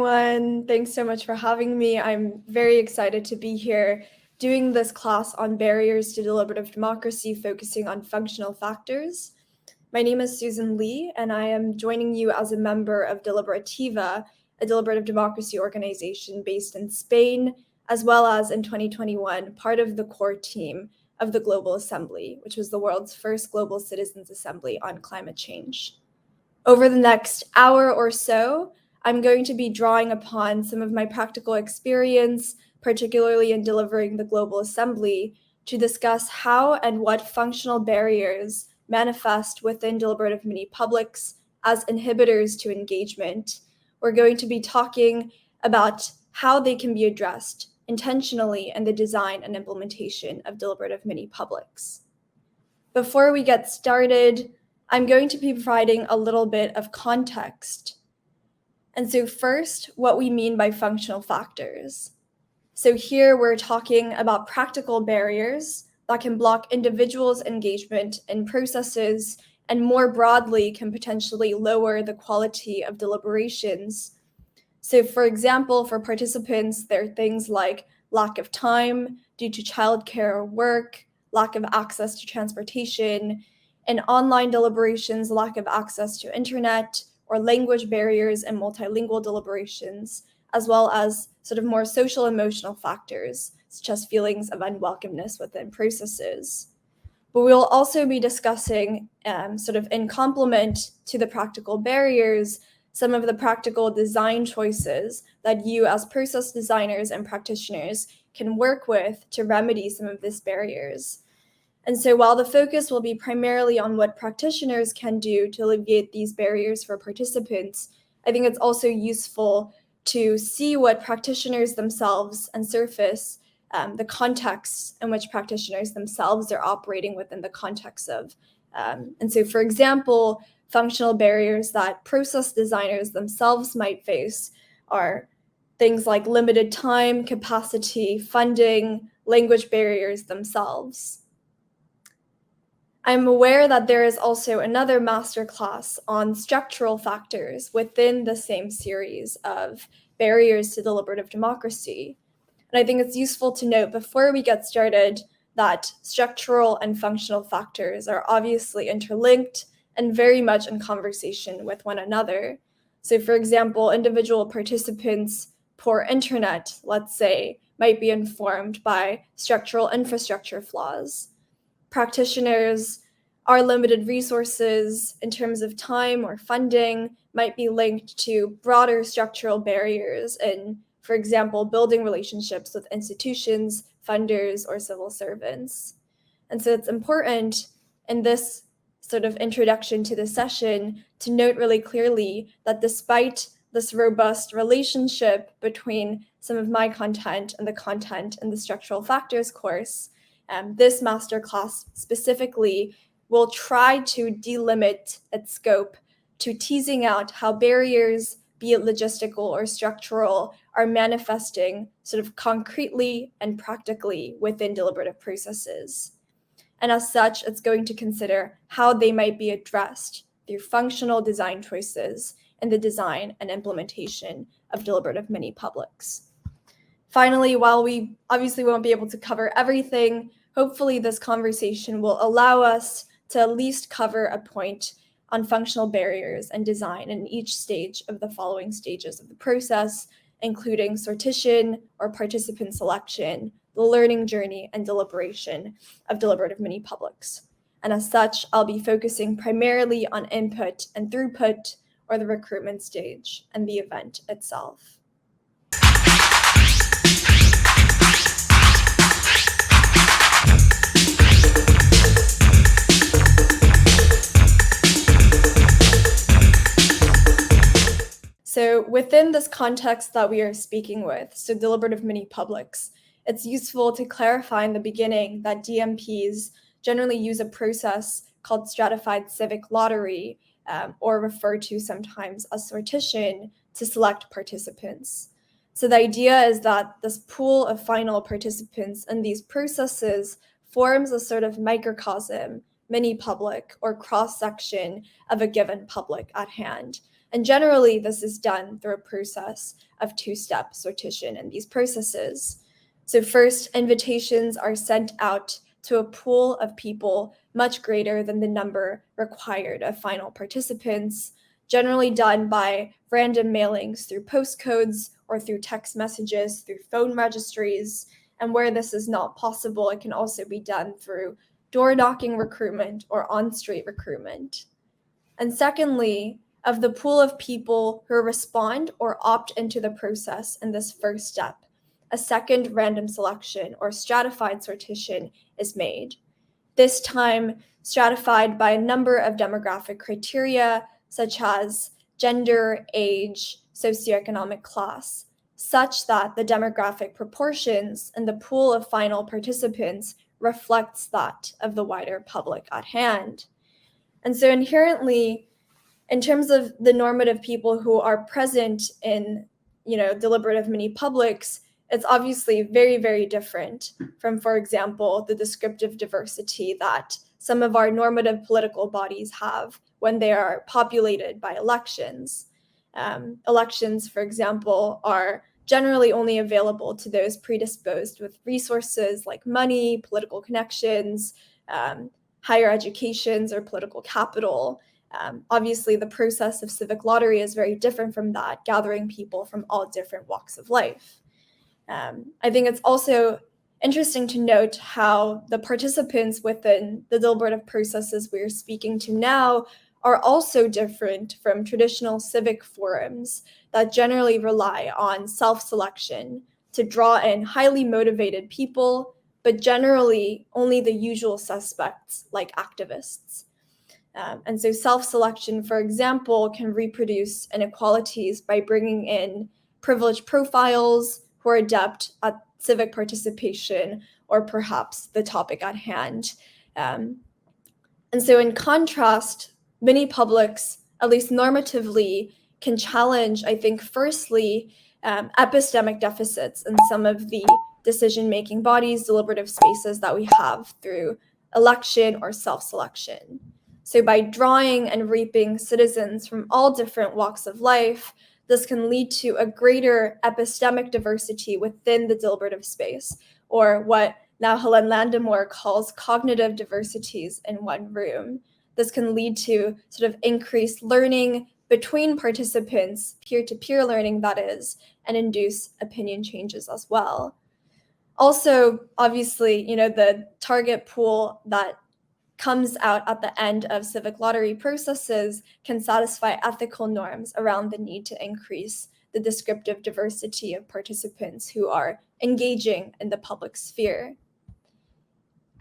everyone. Thanks so much for having me. I'm very excited to be here doing this class on barriers to deliberative democracy, focusing on functional factors. My name is Susan Lee, and I am joining you as a member of Deliberativa, a deliberative democracy organization based in Spain, as well as in 2021, part of the core team of the Global Assembly, which was the world's first global citizens' assembly on climate change. Over the next hour or so, I'm going to be drawing upon some of my practical experience, particularly in delivering the Global Assembly, to discuss how and what functional barriers manifest within deliberative mini-publics as inhibitors to engagement. We're going to be talking about how they can be addressed intentionally in the design and implementation of deliberative mini-publics. Before we get started, I'm going to be providing a little bit of context. And so first, what we mean by functional factors. So here we're talking about practical barriers that can block individuals' engagement in processes and more broadly can potentially lower the quality of deliberations. So for example, for participants, there are things like lack of time due to childcare or work, lack of access to transportation, in online deliberations, lack of access to internet, or language barriers in multilingual deliberations, as well as sort of more social emotional factors, such as feelings of unwelcomeness within processes. But we'll also be discussing, sort of in complement to the practical barriers, some of the practical design choices that you as process designers and practitioners can work with to remedy some of these barriers. And so while the focus will be primarily on what practitioners can do to alleviate these barriers for participants, I think it's also useful to see what practitioners themselves and surface the context in which practitioners themselves are operating within the context of. And so, for example, functional barriers that process designers themselves might face are things like limited time, capacity, funding, language barriers themselves. I'm aware that there is also another masterclass on structural factors within the same series of barriers to deliberative democracy. And I think it's useful to note before we get started that structural and functional factors are obviously interlinked and very much in conversation with one another. So for example, individual participants' poor internet, let's say, might be informed by structural infrastructure flaws. Practitioners, our limited resources in terms of time or funding might be linked to broader structural barriers in, for example, building relationships with institutions, funders, or civil servants. And so it's important in this sort of introduction to the session to note really clearly that despite this robust relationship between some of my content and the content in the structural factors course, this masterclass specifically will try to delimit its scope to teasing out how barriers, be it logistical or structural, are manifesting sort of concretely and practically within deliberative processes. And as such, it's going to consider how they might be addressed through functional design choices in the design and implementation of deliberative mini-publics. Finally, while we obviously won't be able to cover everything, hopefully this conversation will allow us to at least cover a point on functional barriers and design in each stage of the following stages of the process, including sortition or participant selection, the learning journey, and deliberation of deliberative mini-publics. And as such, I'll be focusing primarily on input and throughput, or the recruitment stage, and the event itself. So within this context that we are speaking with, so deliberative mini-publics, it's useful to clarify in the beginning that DMPs generally use a process called stratified civic lottery, or referred to sometimes as sortition, to select participants. So the idea is that this pool of final participants in these processes forms a sort of microcosm mini-public or cross-section of a given public at hand. And generally, this is done through a process of two-step sortition in these processes. So first, invitations are sent out to a pool of people much greater than the number required of final participants, generally done by random mailings through postcodes or through text messages, through phone registries. And where this is not possible, it can also be done through door-knocking recruitment or on-street recruitment. And secondly, of the pool of people who respond or opt into the process in this first step, a second random selection or stratified sortition is made. This time stratified by a number of demographic criteria, such as gender, age, socioeconomic class, such that the demographic proportions in the pool of final participants reflects that of the wider public at hand. And so inherently, in terms of the normative people who are present in, deliberative mini-publics, it's obviously very, very different from, for example, the descriptive diversity that some of our normative political bodies have when they are populated by elections. Elections, for example, are generally only available to those predisposed with resources like money, political connections, higher educations, or political capital. Obviously, the process of civic lottery is very different from that, gathering people from all different walks of life. I think it's also interesting to note how the participants within the deliberative processes we're speaking to now are also different from traditional civic forums that generally rely on self-selection to draw in highly motivated people, but generally only the usual suspects like activists. And so self-selection, for example, can reproduce inequalities by bringing in privileged profiles who are adept at civic participation or perhaps the topic at hand. And so in contrast, mini-publics, at least normatively, can challenge, I think, firstly, epistemic deficits in some of the decision-making bodies, deliberative spaces that we have through election or self-selection. So by drawing and reaping citizens from all different walks of life, this can lead to a greater epistemic diversity within the deliberative space, or what now Helen Landemore calls cognitive diversities in one room. This can lead to sort of increased learning between participants, peer-to-peer learning that is, and induce opinion changes as well. Also, obviously, the target pool that comes out at the end of civic lottery processes can satisfy ethical norms around the need to increase the descriptive diversity of participants who are engaging in the public sphere.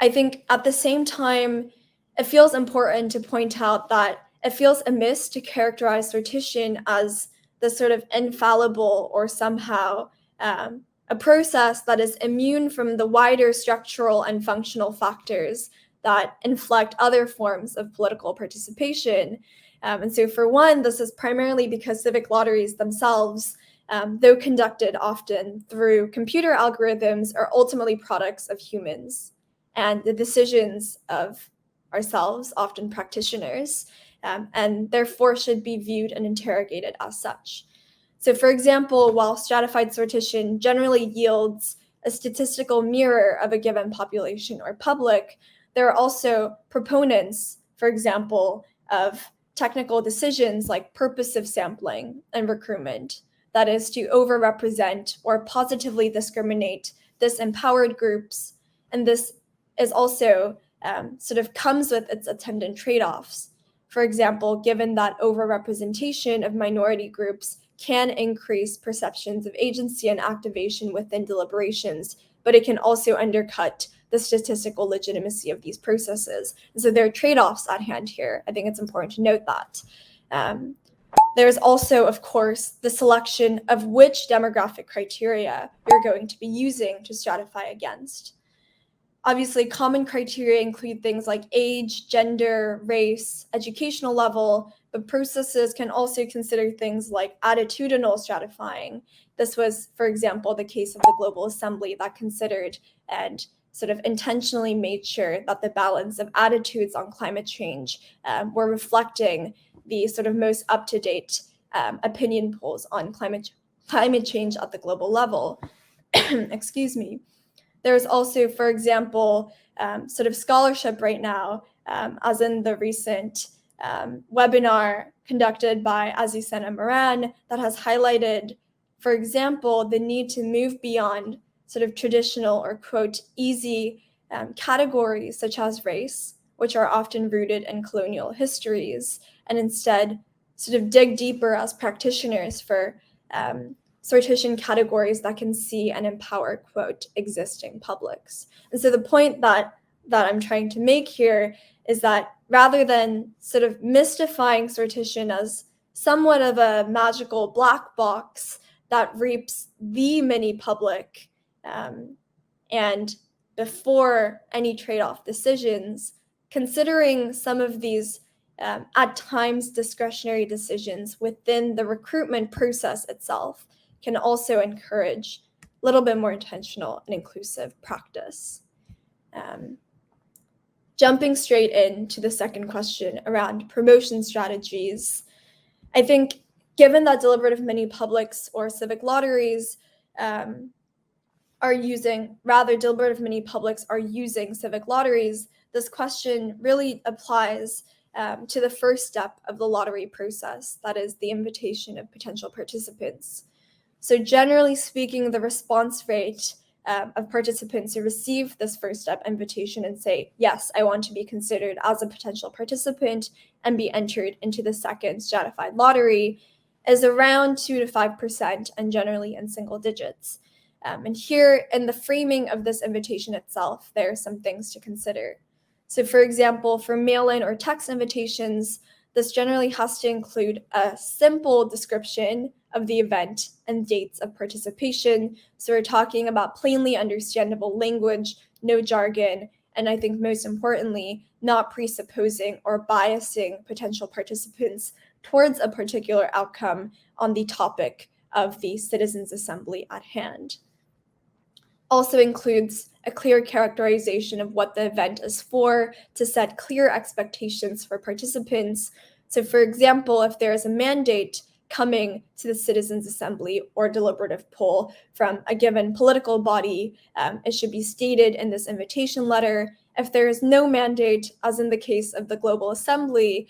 I think at the same time, it feels important to point out that it feels amiss to characterize sortition as the sort of infallible or somehow a process that is immune from the wider structural and functional factors that inflect other forms of political participation. And so for one, this is primarily because civic lotteries themselves, though conducted often through computer algorithms, are ultimately products of humans and the decisions of ourselves, often practitioners, and therefore should be viewed and interrogated as such. So for example, while stratified sortition generally yields a statistical mirror of a given population or public, there are also proponents, for example, of technical decisions like purposive sampling and recruitment, that is to overrepresent or positively discriminate disempowered groups. And this is also sort of comes with its attendant trade-offs. For example, given that overrepresentation of minority groups can increase perceptions of agency and activation within deliberations, but it can also undercut the statistical legitimacy of these processes. And so there are trade-offs at hand here. I think it's important to note that. There's also, of course, the selection of which demographic criteria you're going to be using to stratify against. Obviously, common criteria include things like age, gender, race, educational level, but processes can also consider things like attitudinal stratifying. This was, for example, the case of the Global Assembly that considered and sort of intentionally made sure that the balance of attitudes on climate change were reflecting the sort of most up-to-date opinion polls on climate change at the global level. Excuse me. There's also, for example, sort of scholarship right now, as in the recent webinar conducted by Azucena Moran that has highlighted, for example, the need to move beyond sort of traditional or, quote, easy categories such as race, which are often rooted in colonial histories, and instead sort of dig deeper as practitioners for sortition categories that can see and empower, quote, existing publics. And so the point that I'm trying to make here is that rather than sort of mystifying sortition as somewhat of a magical black box that reaps the many public, and before any trade-off decisions, considering some of these at times discretionary decisions within the recruitment process itself can also encourage a little bit more intentional and inclusive practice. Jumping straight into the second question around promotion strategies, I think given that deliberative mini publics or civic lotteries deliberative mini publics are using civic lotteries, this question really applies to the first step of the lottery process, that is the invitation of potential participants. So generally speaking, the response rate of participants who receive this first step invitation and say, yes, I want to be considered as a potential participant and be entered into the second stratified lottery is around 2 to 5% and generally in single digits. And here in the framing of this invitation itself, there are some things to consider. So for example, for mail-in or text invitations, this generally has to include a simple description of the event and dates of participation. So we're talking about plainly understandable language, no jargon, and I think most importantly, not presupposing or biasing potential participants towards a particular outcome on the topic of the citizens' assembly at hand. Also includes a clear characterization of what the event is for to set clear expectations for participants. So for example, if there is a mandate coming to the citizens' assembly or deliberative poll from a given political body, it should be stated in this invitation letter. If there is no mandate, as in the case of the Global Assembly,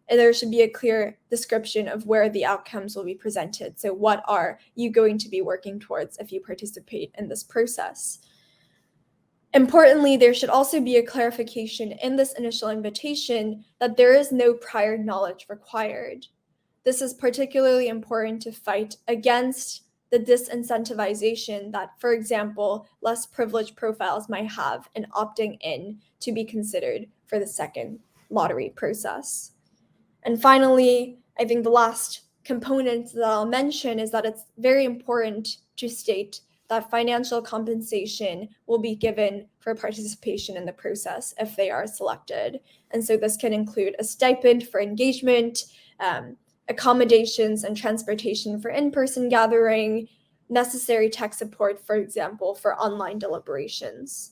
there should be a clear description of where the outcomes will be presented. So what are you going to be working towards if you participate in this process? Importantly, there should also be a clarification in this initial invitation that there is no prior knowledge required. This is particularly important to fight against the disincentivization that, for example, less privileged profiles might have in opting in to be considered for the second lottery process. And finally, I think the last component that I'll mention is that it's very important to state that financial compensation will be given for participation in the process if they are selected. And so this can include a stipend for engagement, accommodations and transportation for in-person gathering, necessary tech support, for example, for online deliberations.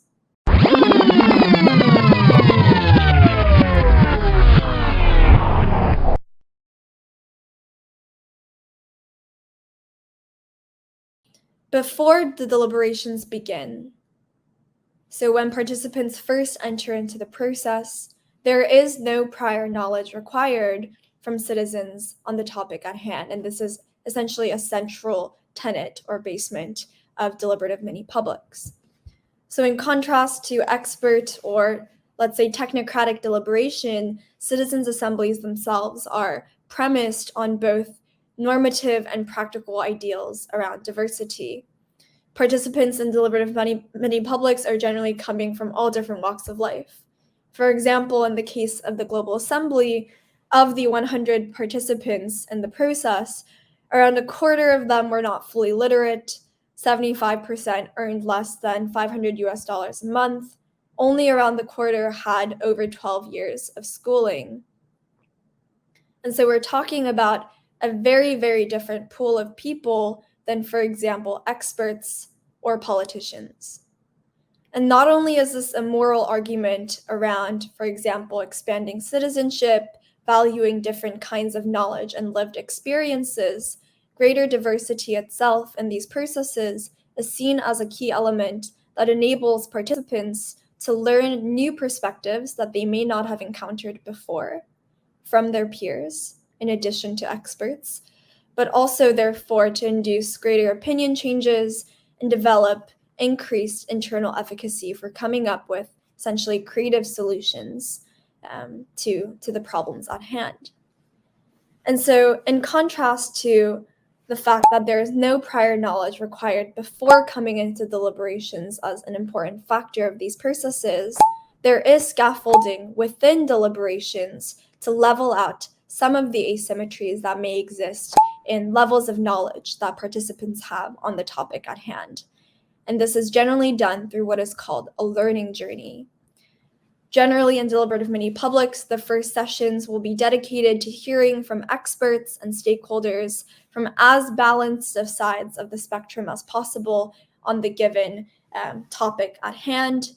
Before the deliberations begin, so when participants first enter into the process, there is no prior knowledge required from citizens on the topic at hand, and this is essentially a central tenet or basement of deliberative mini publics. So in contrast to expert or, let's say, technocratic deliberation, citizens' assemblies themselves are premised on both normative and practical ideals around diversity. Participants in deliberative mini publics are generally coming from all different walks of life. For example, in the case of the Global Assembly, of the 100 participants in the process, around a quarter of them were not fully literate, 75% earned less than $500 a month, only around the quarter had over 12 years of schooling. And so we're talking about a very, very different pool of people than, for example, experts or politicians. And not only is this a moral argument around, for example, expanding citizenship, valuing different kinds of knowledge and lived experiences, greater diversity itself in these processes is seen as a key element that enables participants to learn new perspectives that they may not have encountered before from their peers, in addition to experts, but also therefore to induce greater opinion changes and develop increased internal efficacy for coming up with essentially creative solutions to the problems at hand. And so, in contrast to the fact that there is no prior knowledge required before coming into deliberations as an important factor of these processes, there is scaffolding within deliberations to level out some of the asymmetries that may exist in levels of knowledge that participants have on the topic at hand. And this is generally done through what is called a learning journey. Generally, in deliberative mini-publics, the first sessions will be dedicated to hearing from experts and stakeholders from as balanced of sides of the spectrum as possible on the given topic at hand.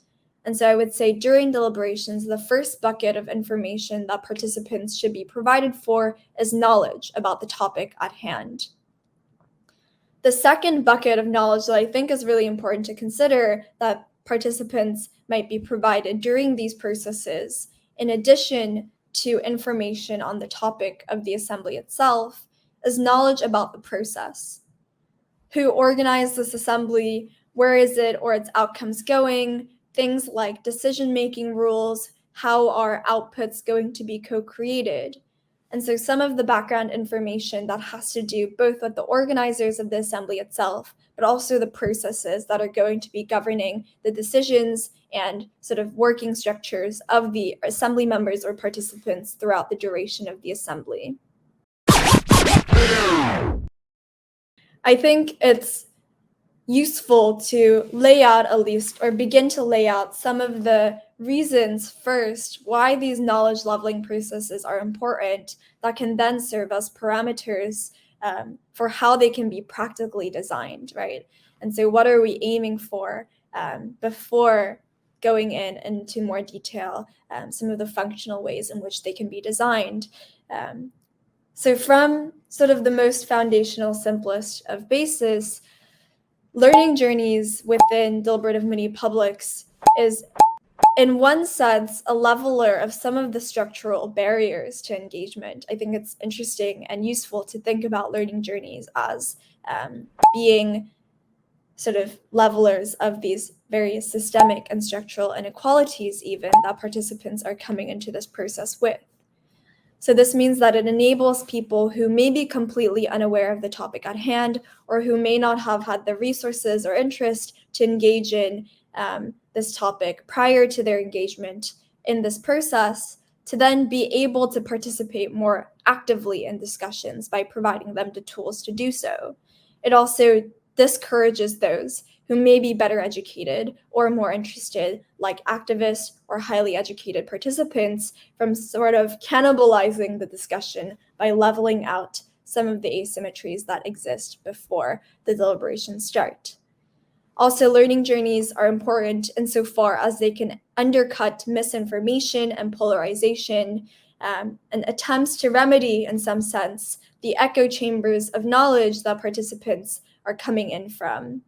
And so I would say during deliberations, the first bucket of information that participants should be provided for is knowledge about the topic at hand. The second bucket of knowledge that I think is really important to consider that participants might be provided during these processes, in addition to information on the topic of the assembly itself, is knowledge about the process. Who organized this assembly? Where is it or its outcomes going? Things like decision-making rules, how are outputs going to be co-created? And so some of the background information that has to do both with the organizers of the assembly itself, but also the processes that are going to be governing the decisions and sort of working structures of the assembly members or participants throughout the duration of the assembly. I think it's useful to lay out at least, or begin to lay out some of the reasons first why these knowledge leveling processes are important that can then serve as parameters for how they can be practically designed, right? And so what are we aiming for before going into more detail, some of the functional ways in which they can be designed. So from sort of the most foundational, simplest of bases, learning journeys within deliberative mini-publics is, in one sense, a leveler of some of the structural barriers to engagement. I think it's interesting and useful to think about learning journeys as being sort of levelers of these various systemic and structural inequalities even that participants are coming into this process with. So this means that it enables people who may be completely unaware of the topic at hand, or who may not have had the resources or interest to engage in this topic prior to their engagement in this process, to then be able to participate more actively in discussions by providing them the tools to do so. It also discourages those who may be better educated or more interested, like activists or highly educated participants, from sort of cannibalizing the discussion by leveling out some of the asymmetries that exist before the deliberations start. Also, learning journeys are important insofar as they can undercut misinformation and polarization, and attempts to remedy, in some sense, the echo chambers of knowledge that participants are coming in from.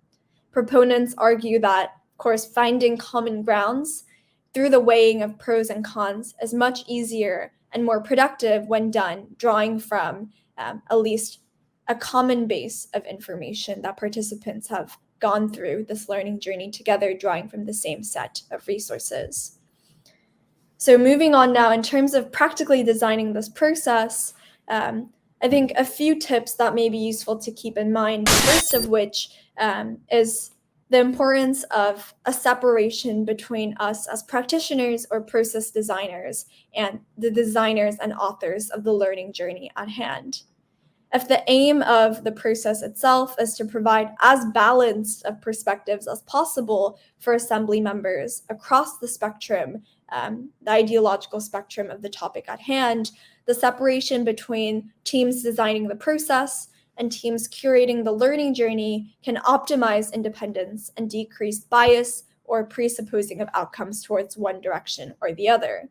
Proponents argue that, of course, finding common grounds through the weighing of pros and cons is much easier and more productive when done drawing from at least a common base of information that participants have gone through this learning journey together, drawing from the same set of resources. So moving on now, in terms of practically designing this process, I think a few tips that may be useful to keep in mind, the first of which is the importance of a separation between us as practitioners or process designers and the designers and authors of the learning journey at hand. If the aim of the process itself is to provide as balanced of perspectives as possible for assembly members across the spectrum, the ideological spectrum of the topic at hand, the separation between teams designing the process and teams curating the learning journey can optimize independence and decrease bias or presupposing of outcomes towards one direction or the other.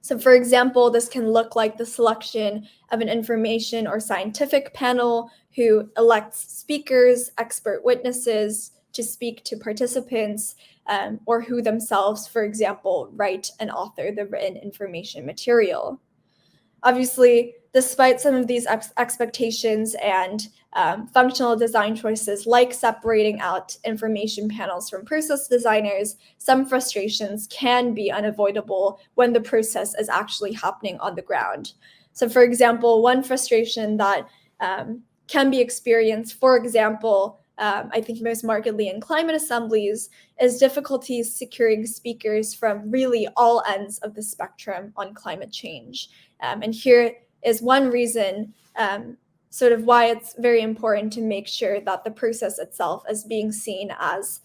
So for example, this can look like the selection of an information or scientific panel who elects speakers, expert witnesses to speak to participants, or who themselves, for example, write and author the written information material. Obviously, despite some of these expectations and functional design choices like separating out information panels from process designers, some frustrations can be unavoidable when the process is actually happening on the ground. So for example, one frustration that can be experienced, for example, I think most markedly in climate assemblies, is difficulties securing speakers from really all ends of the spectrum on climate change. And here is one reason sort of why it's very important to make sure that the process itself is being seen as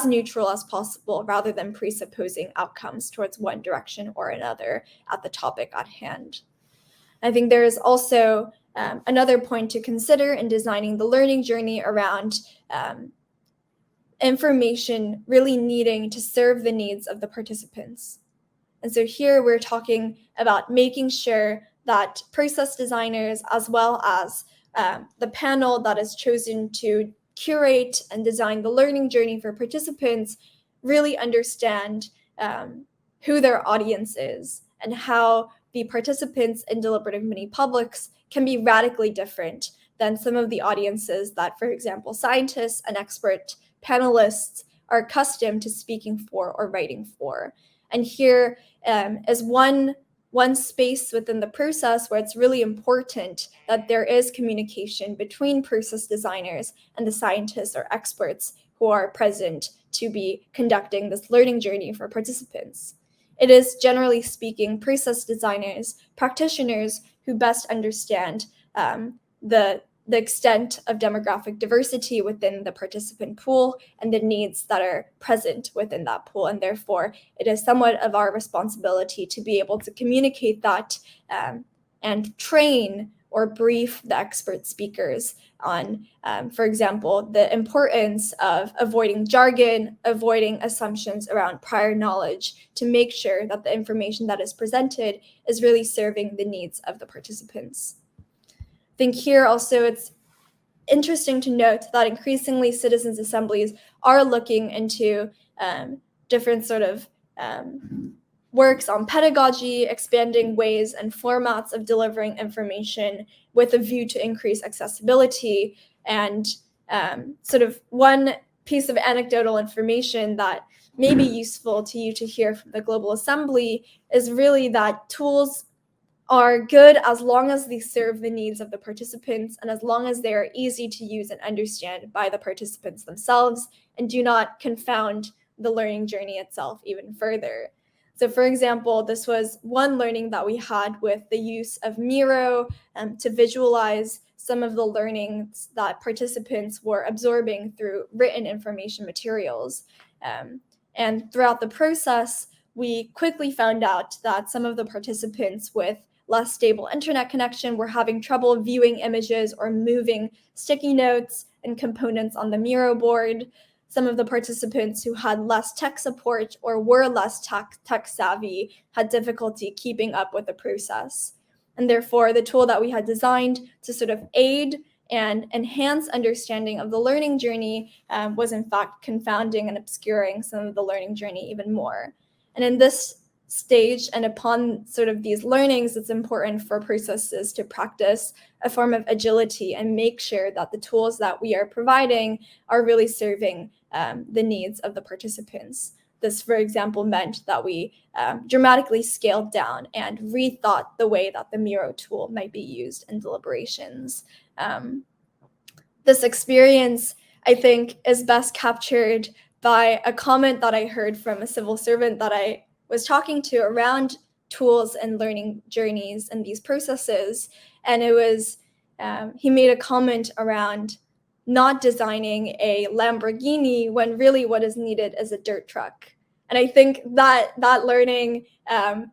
neutral as possible, rather than presupposing outcomes towards one direction or another at the topic at hand. I think there is also another point to consider in designing the learning journey around information really needing to serve the needs of the participants. And so here we're talking about making sure that process designers, as well as the panel that is chosen to curate and design the learning journey for participants, really understand who their audience is and how the participants in deliberative mini publics can be radically different than some of the audiences that, for example, scientists and expert panelists are accustomed to speaking for or writing for. And here is one space within the process where it's really important that there is communication between process designers and the scientists or experts who are present to be conducting this learning journey for participants. It is, generally speaking, process designers, practitioners who best understand the extent of demographic diversity within the participant pool and the needs that are present within that pool. And therefore, it is somewhat of our responsibility to be able to communicate that and train or brief the expert speakers on, for example, the importance of avoiding jargon, avoiding assumptions around prior knowledge, to make sure that the information that is presented is really serving the needs of the participants. I think here also it's interesting to note that increasingly citizens' assemblies are looking into different sort of works on pedagogy, expanding ways and formats of delivering information with a view to increase accessibility. And sort of one piece of anecdotal information that may be useful to you to hear from the Global Assembly is really that tools are good as long as they serve the needs of the participants and as long as they are easy to use and understand by the participants themselves and do not confound the learning journey itself even further. So for example, this was one learning that we had with the use of Miro to visualize some of the learnings that participants were absorbing through written information materials. And throughout the process, we quickly found out that some of the participants with less stable internet connection were having trouble viewing images or moving sticky notes and components on the Miro board. Some of the participants who had less tech support or were less tech savvy had difficulty keeping up with the process. And therefore, the tool that we had designed to sort of aid and enhance understanding of the learning journey was in fact confounding and obscuring some of the learning journey even more. And in this stage and upon sort of these learnings, it's important for processes to practice a form of agility and make sure that the tools that we are providing are really serving the needs of the participants. This, for example, meant that we dramatically scaled down and rethought the way that the Miro tool might be used in deliberations. This experience, I think, is best captured by a comment that I heard from a civil servant that I was talking to around tools and learning journeys and these processes. And it was, he made a comment around not designing a Lamborghini when really what is needed is a dirt truck. And I think that learning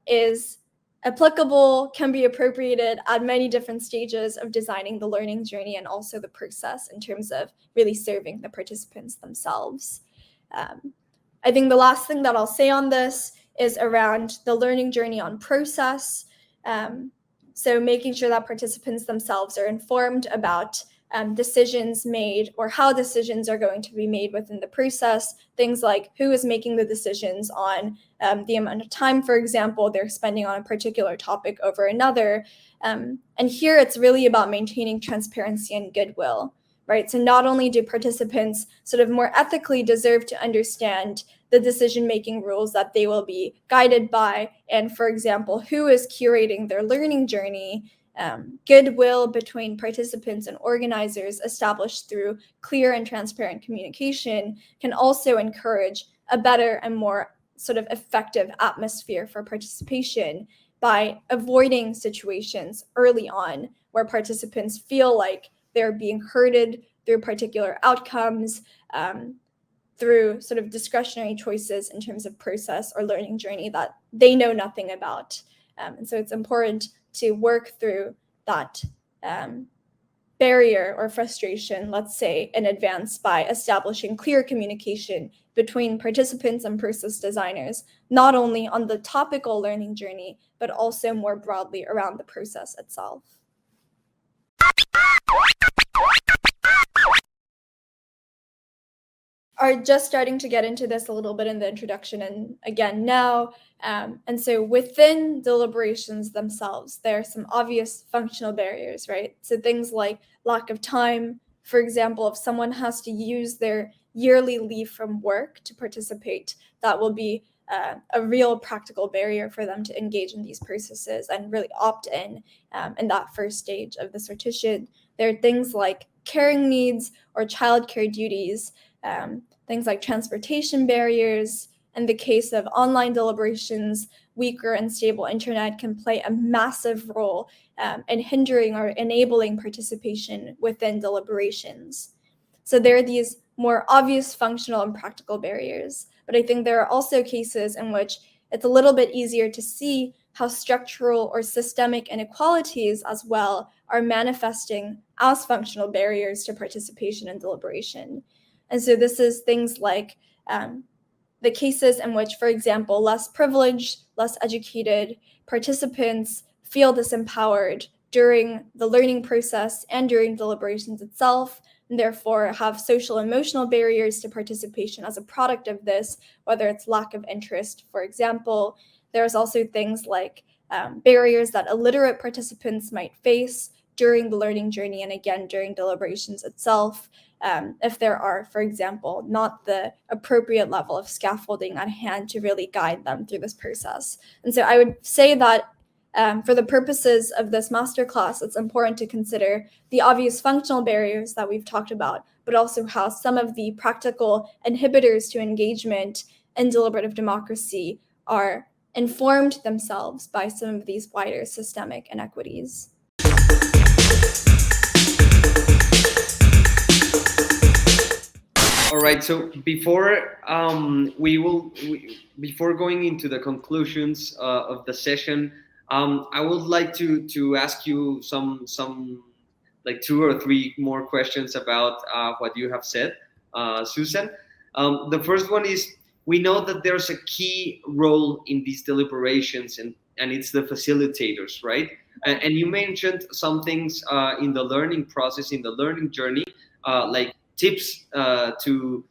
is applicable, can be appropriated at many different stages of designing the learning journey and also the process in terms of really serving the participants themselves. I think the last thing that I'll say on this is around the learning journey on process. So making sure that participants themselves are informed about decisions made or how decisions are going to be made within the process. Things like who is making the decisions on the amount of time, for example, they're spending on a particular topic over another. And here it's really about maintaining transparency and goodwill, right? So not only do participants sort of more ethically deserve to understand the decision-making rules that they will be guided by, and for example, who is curating their learning journey, goodwill between participants and organizers established through clear and transparent communication can also encourage a better and more sort of effective atmosphere for participation by avoiding situations early on where participants feel like they're being herded through particular outcomes, through sort of discretionary choices in terms of process or learning journey that they know nothing about. And so it's important to work through that barrier or frustration, let's say, in advance by establishing clear communication between participants and process designers, not only on the topical learning journey, but also more broadly around the process itself. Are just starting to get into this a little bit in the introduction and again now. And so within deliberations themselves, there are some obvious functional barriers, right? So things like lack of time. For example, if someone has to use their yearly leave from work to participate, that will be a real practical barrier for them to engage in these processes and really opt in that first stage of the sortition. There are things like caring needs or childcare duties, things like transportation barriers. In the case of online deliberations, weak or unstable internet can play a massive role in hindering or enabling participation within deliberations. So there are these more obvious functional and practical barriers, but I think there are also cases in which it's a little bit easier to see how structural or systemic inequalities as well are manifesting as functional barriers to participation in deliberation. And so this is things like the cases in which, for example, less privileged, less educated participants feel disempowered during the learning process and during deliberations itself, and therefore have social emotional barriers to participation as a product of this, whether it's lack of interest, for example. There's also things like barriers that illiterate participants might face during the learning journey and again during deliberations itself. If there are, for example, not the appropriate level of scaffolding at hand to really guide them through this process. And so I would say that for the purposes of this masterclass, it's important to consider the obvious functional barriers that we've talked about, but also how some of the practical inhibitors to engagement in deliberative democracy are informed themselves by some of these wider systemic inequities. All right. So before before going into the conclusions of the session, I would like to ask you some like 2 or 3 more questions about what you have said, Susan. The first one is, we know that there's a key role in these deliberations, and it's the facilitators, right? And you mentioned some things in the learning process, in the learning journey, like tips to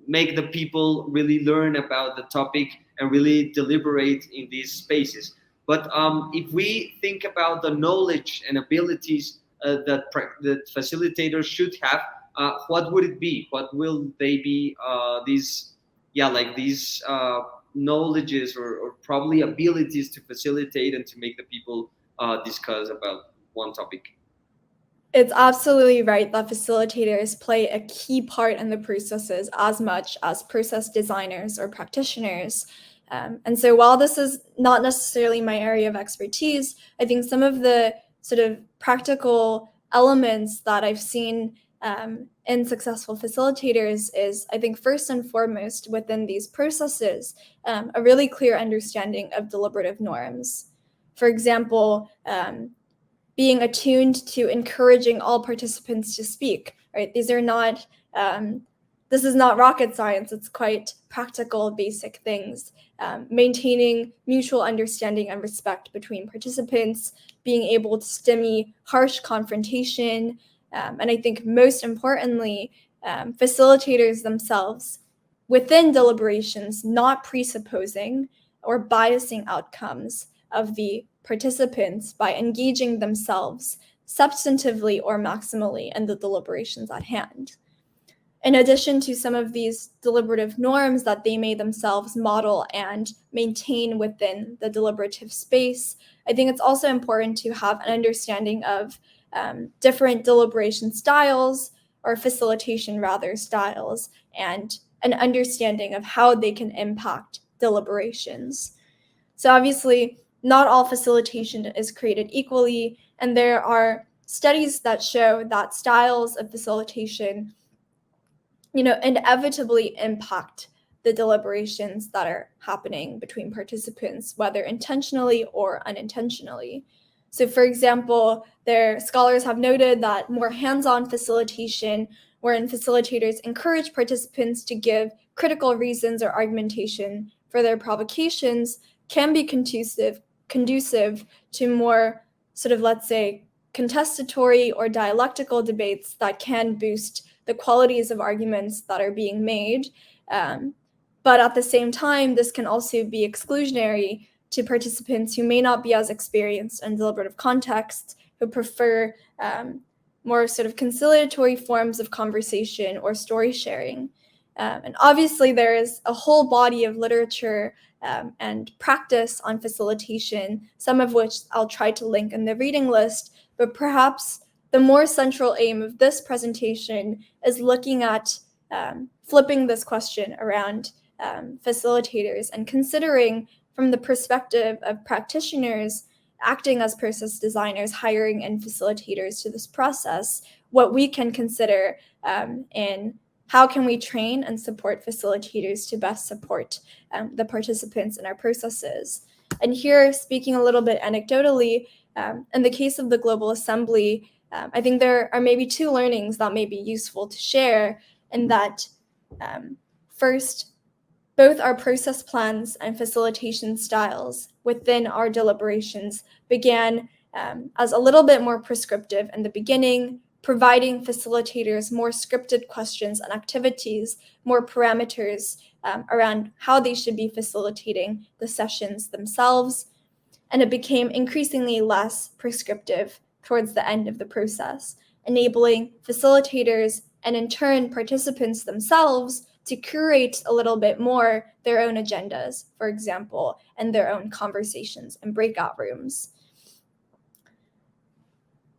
make the people really learn about the topic and really deliberate in these spaces. But if we think about the knowledge and abilities that facilitators should have, what would it be? What will they be? These knowledges or probably abilities to facilitate and to make the people discuss about one topic. It's absolutely right that facilitators play a key part in the processes as much as process designers or practitioners. And so while this is not necessarily my area of expertise, I think some of the sort of practical elements that I've seen in successful facilitators is, I think, first and foremost within these processes, a really clear understanding of deliberative norms. For example, being attuned to encouraging all participants to speak, right? These are not this is not rocket science. It's quite practical, basic things. Maintaining mutual understanding and respect between participants, being able to stymie harsh confrontation, and I think most importantly, facilitators themselves within deliberations not presupposing or biasing outcomes of the participants by engaging themselves substantively or maximally in the deliberations at hand. In addition to some of these deliberative norms that they may themselves model and maintain within the deliberative space, I think it's also important to have an understanding of different deliberation styles, or facilitation rather styles, and an understanding of how they can impact deliberations. So obviously, not all facilitation is created equally, and there are studies that show that styles of facilitation inevitably impact the deliberations that are happening between participants, whether intentionally or unintentionally. So for example, scholars have noted that more hands-on facilitation, wherein facilitators encourage participants to give critical reasons or argumentation for their provocations, can be conducive to more sort of, let's say, contestatory or dialectical debates that can boost the qualities of arguments that are being made. But at the same time, this can also be exclusionary to participants who may not be as experienced in deliberative contexts, who prefer more sort of conciliatory forms of conversation or story sharing. And obviously, there is a whole body of literature and practice on facilitation, some of which I'll try to link in the reading list, but perhaps the more central aim of this presentation is looking at flipping this question around facilitators and considering from the perspective of practitioners acting as process designers, hiring in facilitators to this process, what we can consider in how can we train and support facilitators to best support the participants in our processes. And here, speaking a little bit anecdotally, in the case of the Global Assembly, I think there are maybe two learnings that may be useful to share, in that first, both our process plans and facilitation styles within our deliberations began as a little bit more prescriptive in the beginning, providing facilitators more scripted questions and activities, more parameters around how they should be facilitating the sessions themselves. And it became increasingly less prescriptive towards the end of the process, enabling facilitators and in turn participants themselves to curate a little bit more their own agendas, for example, and their own conversations and breakout rooms.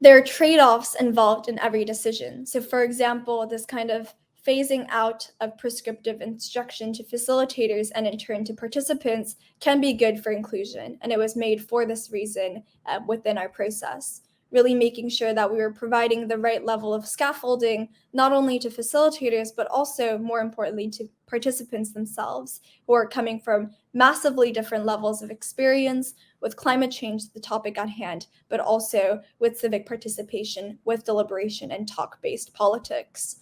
There are trade-offs involved in every decision. So for example, this kind of phasing out of prescriptive instruction to facilitators and in turn to participants can be good for inclusion, and it was made for this reason within our process, really making sure that we were providing the right level of scaffolding, not only to facilitators, but also, more importantly, to participants themselves, who are coming from massively different levels of experience with climate change, the topic at hand, but also with civic participation, with deliberation and talk-based politics.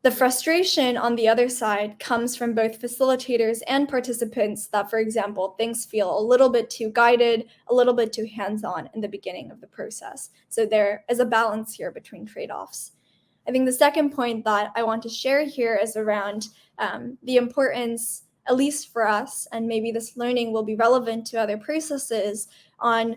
The frustration on the other side comes from both facilitators and participants that, for example, things feel a little bit too guided, a little bit too hands-on in the beginning of the process. So there is a balance here between trade-offs. I think the second point that I want to share here is around the importance, at least for us, and maybe this learning will be relevant to other processes, on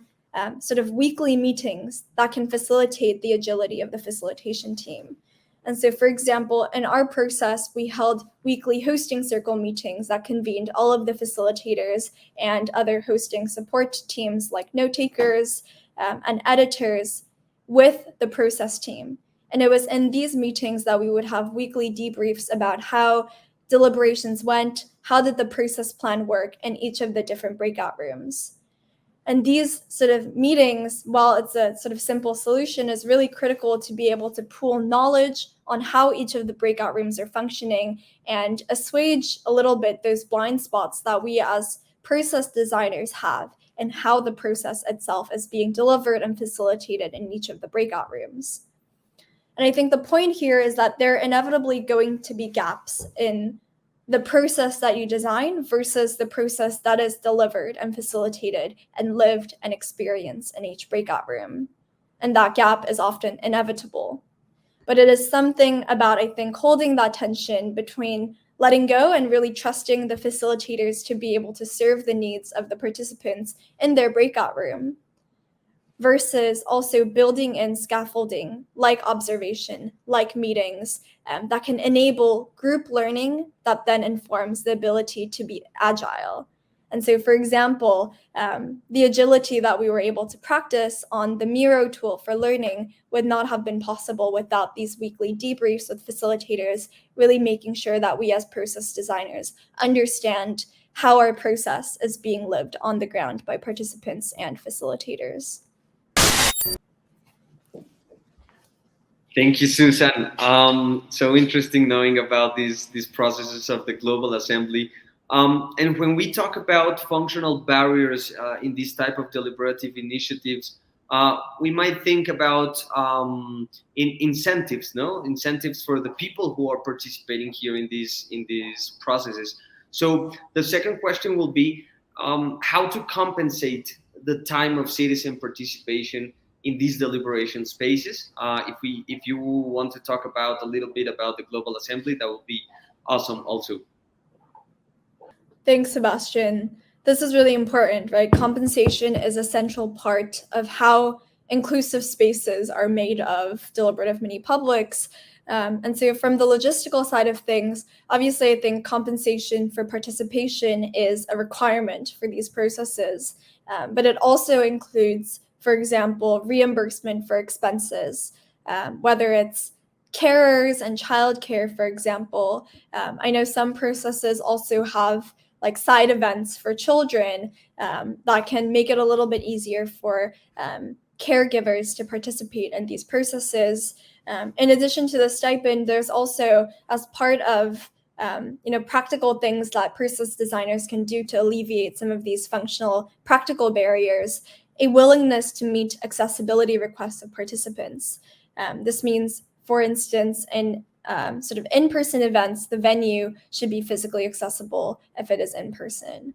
sort of weekly meetings that can facilitate the agility of the facilitation team. And so, for example, in our process, we held weekly hosting circle meetings that convened all of the facilitators and other hosting support teams like note takers and editors with the process team. And it was in these meetings that we would have weekly debriefs about how deliberations went, how did the process plan work in each of the different breakout rooms. And these sort of meetings, while it's a sort of simple solution, is really critical to be able to pool knowledge on how each of the breakout rooms are functioning and assuage a little bit those blind spots that we as process designers have and how the process itself is being delivered and facilitated in each of the breakout rooms. And I think the point here is that there are inevitably going to be gaps in the process that you design versus the process that is delivered and facilitated and lived and experienced in each breakout room. And that gap is often inevitable. But it is something about, I think, holding that tension between letting go and really trusting the facilitators to be able to serve the needs of the participants in their breakout room, versus also building in scaffolding like observation, like meetings, that can enable group learning that then informs the ability to be agile. And so, for example, the agility that we were able to practice on the Miro tool for learning would not have been possible without these weekly debriefs with facilitators, really making sure that we as process designers understand how our process is being lived on the ground by participants and facilitators. Thank you, Susan. So interesting knowing about these processes of the global assembly. And when we talk about functional barriers in these type of deliberative initiatives, we might think about incentives, no? Incentives for the people who are participating here in these processes. So the second question will be how to compensate the time of citizen participation in these deliberation spaces. If you want to talk about a little bit about the Global Assembly, that would be awesome also. Thanks, Sebastian. This is really important, right? Compensation is a central part of how inclusive spaces are made of deliberative mini publics. And so from the logistical side of things, obviously, I think compensation for participation is a requirement for these processes, but it also includes, for example, reimbursement for expenses, whether it's carers and childcare, for example. I know some processes also have like side events for children that can make it a little bit easier for caregivers to participate in these processes. In addition to the stipend, there's also, as part of practical things that process designers can do to alleviate some of these functional practical barriers, a willingness to meet accessibility requests of participants. This means, for instance, in sort of in-person events, the venue should be physically accessible if it is in person.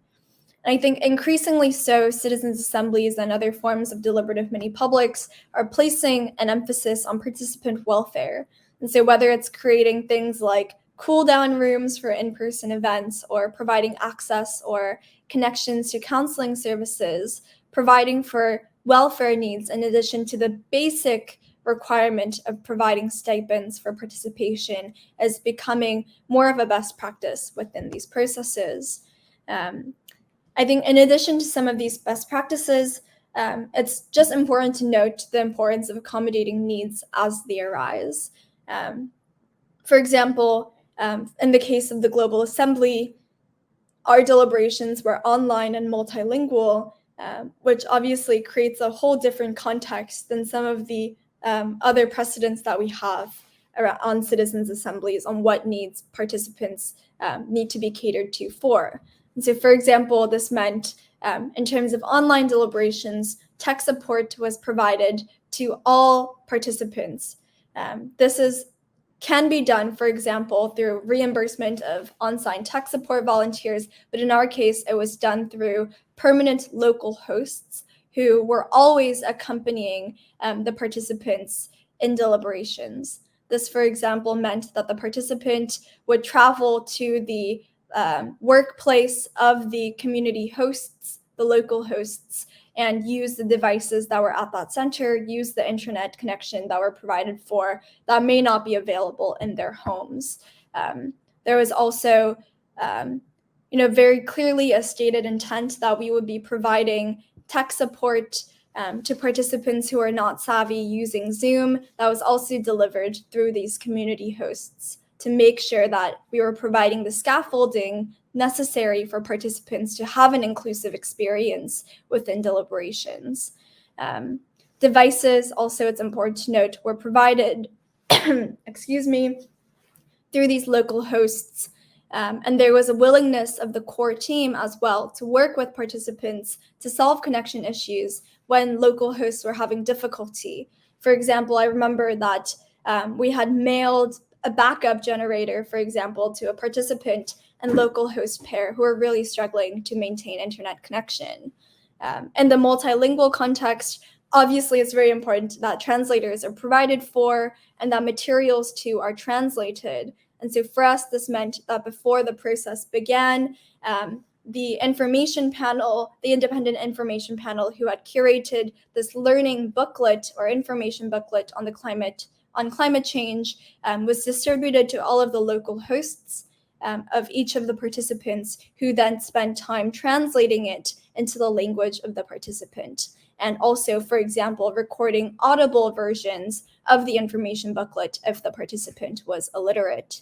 And I think increasingly so, citizens' assemblies and other forms of deliberative mini publics are placing an emphasis on participant welfare. And so whether it's creating things like cool-down rooms for in-person events, or providing access or connections to counseling services, providing for welfare needs in addition to the basic requirement of providing stipends for participation, is becoming more of a best practice within these processes. I think in addition to some of these best practices, it's just important to note the importance of accommodating needs as they arise. For example, in the case of the Global Assembly, our deliberations were online and multilingual, which obviously creates a whole different context than some of the other precedents that we have on citizens' assemblies on what needs participants need to be catered to for. And so, for example, this meant in terms of online deliberations, tech support was provided to all participants. This can be done, for example, through reimbursement of on-site tech support volunteers, but in our case, it was done through permanent local hosts who were always accompanying the participants in deliberations. This, for example, meant that the participant would travel to the workplace of the community hosts, the local hosts, and use the devices that were at that center, use the internet connection that were provided for that may not be available in their homes. There was also, very clearly a stated intent that we would be providing tech support to participants who are not savvy using Zoom. That was also delivered through these community hosts to make sure that we were providing the scaffolding necessary for participants to have an inclusive experience within deliberations. Devices, also, it's important to note, were provided, through these local hosts. And there was a willingness of the core team as well to work with participants to solve connection issues when local hosts were having difficulty. For example, I remember that we had mailed a backup generator, for example, to a participant and local host pair who are really struggling to maintain internet connection. In the multilingual context, obviously it's very important that translators are provided for and that materials too are translated. And so for us, this meant that before the process began, the information panel, the independent information panel who had curated this learning booklet or information booklet on climate change was distributed to all of the local hosts of each of the participants, who then spent time translating it into the language of the participant. And also, for example, recording audible versions of the information booklet if the participant was illiterate.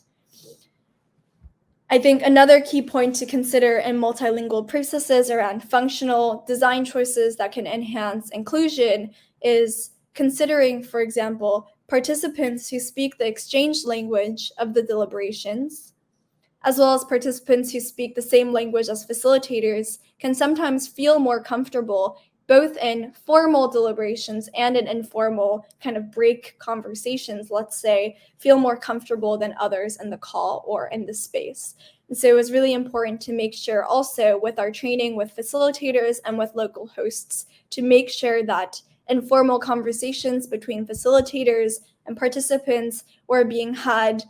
I think another key point to consider in multilingual processes around functional design choices that can enhance inclusion is considering, for example, participants who speak the exchange language of the deliberations, as well as participants who speak the same language as facilitators can sometimes feel more comfortable both in formal deliberations and in informal kind of break conversations, let's say, feel more comfortable than others in the call or in the space. And so it was really important to make sure also with our training with facilitators and with local hosts to make sure that informal conversations between facilitators and participants were being had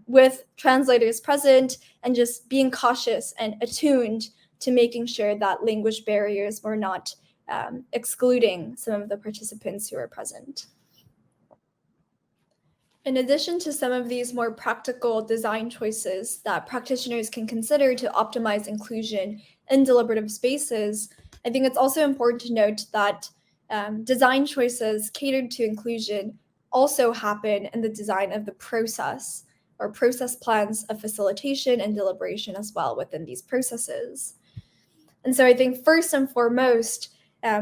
with translators present, and just being cautious and attuned to making sure that language barriers were not excluding some of the participants who are present. In addition to some of these more practical design choices that practitioners can consider to optimize inclusion in deliberative spaces, I think it's also important to note that design choices catered to inclusion also happen in the design of the process or process plans of facilitation and deliberation as well within these processes. And so I think first and foremost,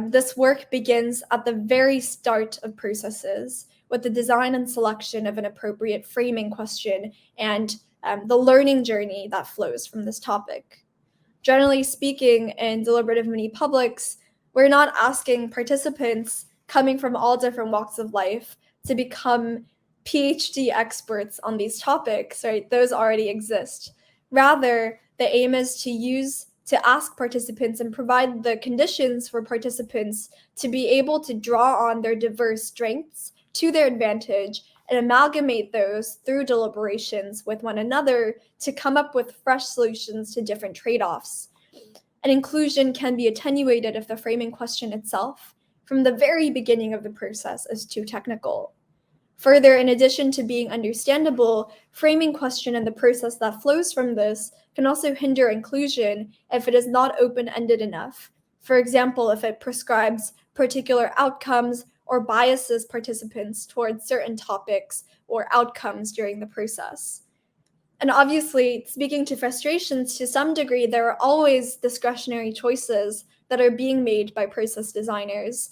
this work begins at the very start of processes with the design and selection of an appropriate framing question and the learning journey that flows from this topic. Generally speaking, in deliberative mini-publics, we're not asking participants coming from all different walks of life to become PhD experts on these topics, right? Those already exist. Rather, the aim is to ask participants and provide the conditions for participants to be able to draw on their diverse strengths to their advantage and amalgamate those through deliberations with one another to come up with fresh solutions to different trade-offs. And inclusion can be attenuated if the framing question itself, from the very beginning of the process, is too technical. Further, in addition to being understandable, framing question and the process that flows from this can also hinder inclusion if it is not open-ended enough. For example, if it prescribes particular outcomes or biases participants towards certain topics or outcomes during the process. And obviously, speaking to frustrations, to some degree, there are always discretionary choices that are being made by process designers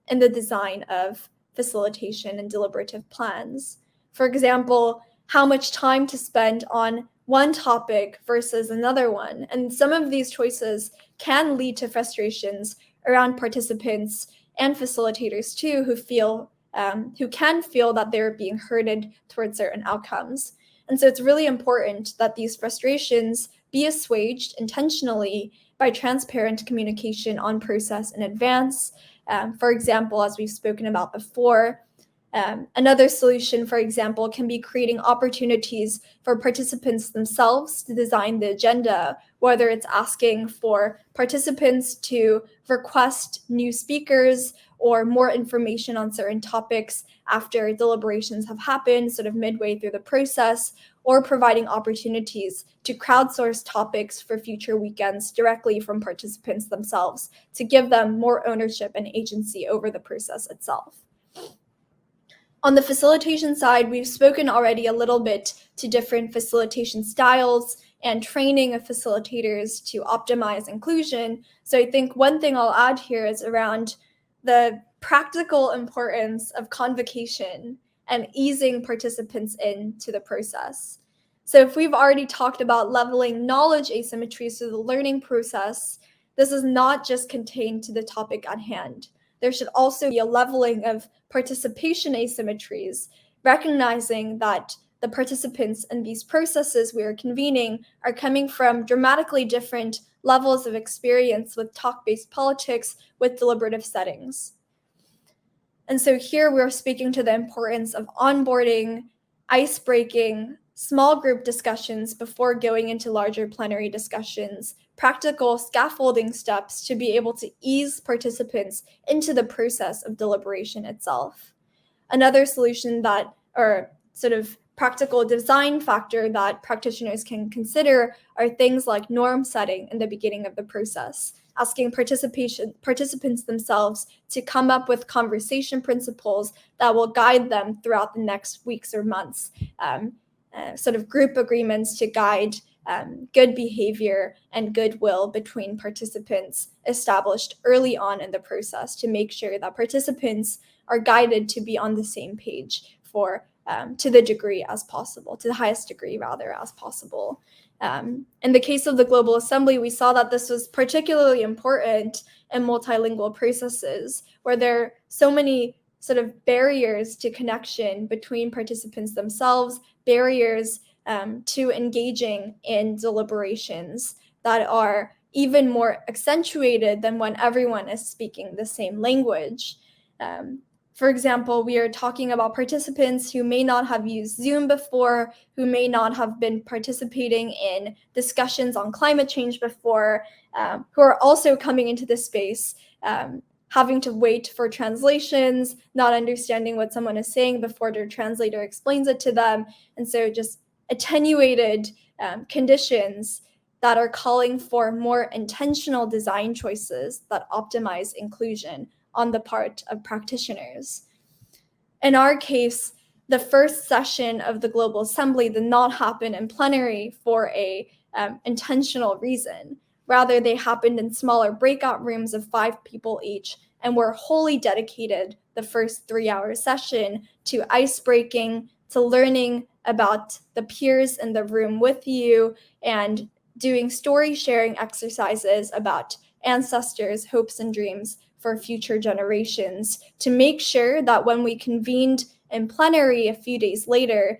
in the design of facilitation and deliberative plans. For example, how much time to spend on one topic versus another one. And some of these choices can lead to frustrations around participants and facilitators too, who can feel that they're being herded towards certain outcomes. And so it's really important that these frustrations be assuaged intentionally by transparent communication on process in advance. For example, as we've spoken about before, another solution, for example, can be creating opportunities for participants themselves to design the agenda, whether it's asking for participants to request new speakers or more information on certain topics after deliberations have happened, sort of midway through the process, or providing opportunities to crowdsource topics for future weekends directly from participants themselves to give them more ownership and agency over the process itself. On the facilitation side, we've spoken already a little bit to different facilitation styles and training of facilitators to optimize inclusion. So I think one thing I'll add here is around the practical importance of convocation and easing participants into the process. So if we've already talked about leveling knowledge asymmetries through the learning process, this is not just contained to the topic at hand. There should also be a leveling of participation asymmetries, recognizing that the participants in these processes we are convening are coming from dramatically different levels of experience with talk-based politics with deliberative settings. And so here we're speaking to the importance of onboarding, ice-breaking, small group discussions before going into larger plenary discussions, practical scaffolding steps to be able to ease participants into the process of deliberation itself. Another solution that, or sort of practical design factor that practitioners can consider are things like norm setting in the beginning of the process, asking participants themselves to come up with conversation principles that will guide them throughout the next weeks or months, sort of group agreements to guide good behavior and goodwill between participants established early on in the process to make sure that participants are guided to be on the same page for to the degree as possible, to the highest degree rather as possible. In the case of the Global Assembly, we saw that this was particularly important in multilingual processes where there are so many sort of barriers to connection between participants themselves, barriers to engaging in deliberations that are even more accentuated than when everyone is speaking the same language. For example, we are talking about participants who may not have used Zoom before, who may not have been participating in discussions on climate change before, who are also coming into this space, having to wait for translations, not understanding what someone is saying before their translator explains it to them. And so just attenuated conditions that are calling for more intentional design choices that optimize inclusion on the part of practitioners. In our case, the first session of the Global Assembly did not happen in plenary for a intentional reason. Rather, they happened in smaller breakout rooms of 5 people each and were wholly dedicated the first 3-hour session to ice-breaking, to learning about the peers in the room with you, and doing story sharing exercises about ancestors' hopes and dreams for future generations to make sure that when we convened in plenary a few days later,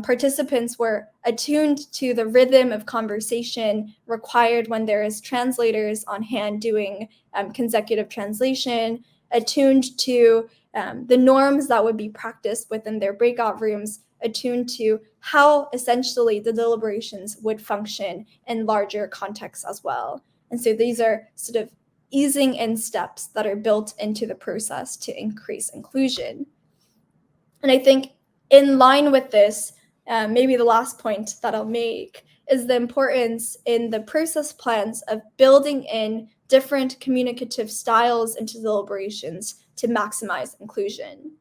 participants were attuned to the rhythm of conversation required when there is translators on hand doing consecutive translation, attuned to the norms that would be practiced within their breakout rooms, attuned to how essentially the deliberations would function in larger contexts as well. And so these are sort of easing in steps that are built into the process to increase inclusion. And I think in line with this, maybe the last point that I'll make is the importance in the process plans of building in different communicative styles into deliberations to maximize inclusion.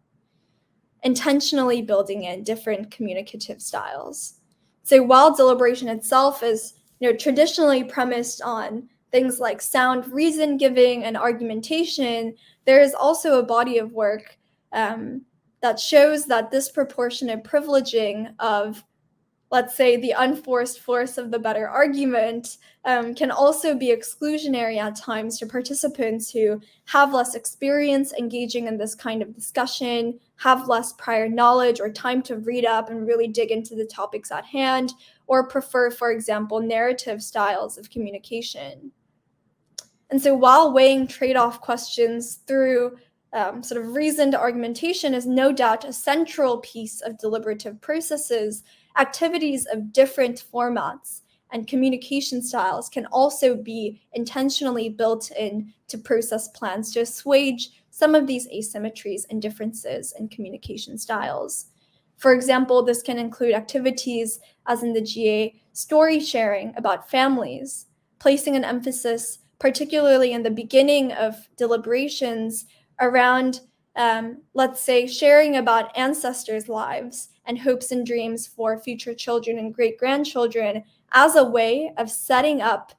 Intentionally building in different communicative styles. So while deliberation itself is, traditionally premised on things like sound reason giving and argumentation, there is also a body of work that shows that disproportionate privileging of, let's say, the unforced force of the better argument can also be exclusionary at times to participants who have less experience engaging in this kind of discussion, have less prior knowledge or time to read up and really dig into the topics at hand, or prefer, for example, narrative styles of communication. And so while weighing trade-off questions through sort of reasoned argumentation is no doubt a central piece of deliberative processes, activities of different formats and communication styles can also be intentionally built into process plans to assuage some of these asymmetries and differences in communication styles. For example, this can include activities, as in the GA, story sharing about families, placing an emphasis, particularly in the beginning of deliberations, around, let's say, sharing about ancestors' lives and hopes and dreams for future children and great-grandchildren as a way of setting up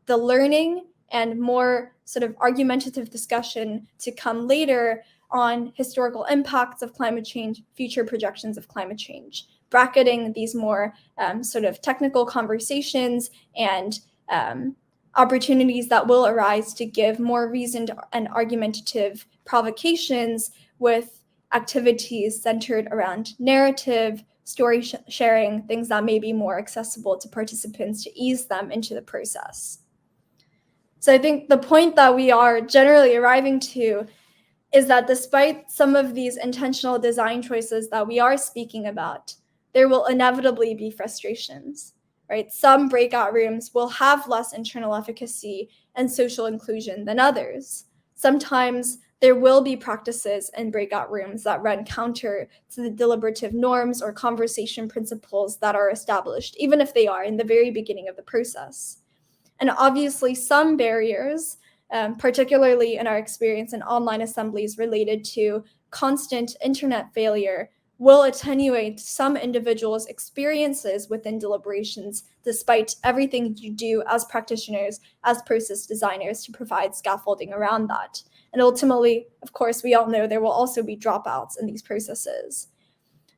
the learning and more sort of argumentative discussion to come later on historical impacts of climate change, future projections of climate change, bracketing these more sort of technical conversations and opportunities that will arise to give more reasoned and argumentative provocations with activities centered around narrative, story sharing, things that may be more accessible to participants to ease them into the process. So I think the point that we are generally arriving to is that despite some of these intentional design choices that we are speaking about, there will inevitably be frustrations, right? Some breakout rooms will have less internal efficacy and social inclusion than others. Sometimes there will be practices in breakout rooms that run counter to the deliberative norms or conversation principles that are established, even if they are in the very beginning of the process. And obviously, some barriers, particularly in our experience in online assemblies related to constant internet failure, will attenuate some individuals' experiences within deliberations, despite everything you do as practitioners, as process designers, to provide scaffolding around that. And ultimately, of course, we all know there will also be dropouts in these processes.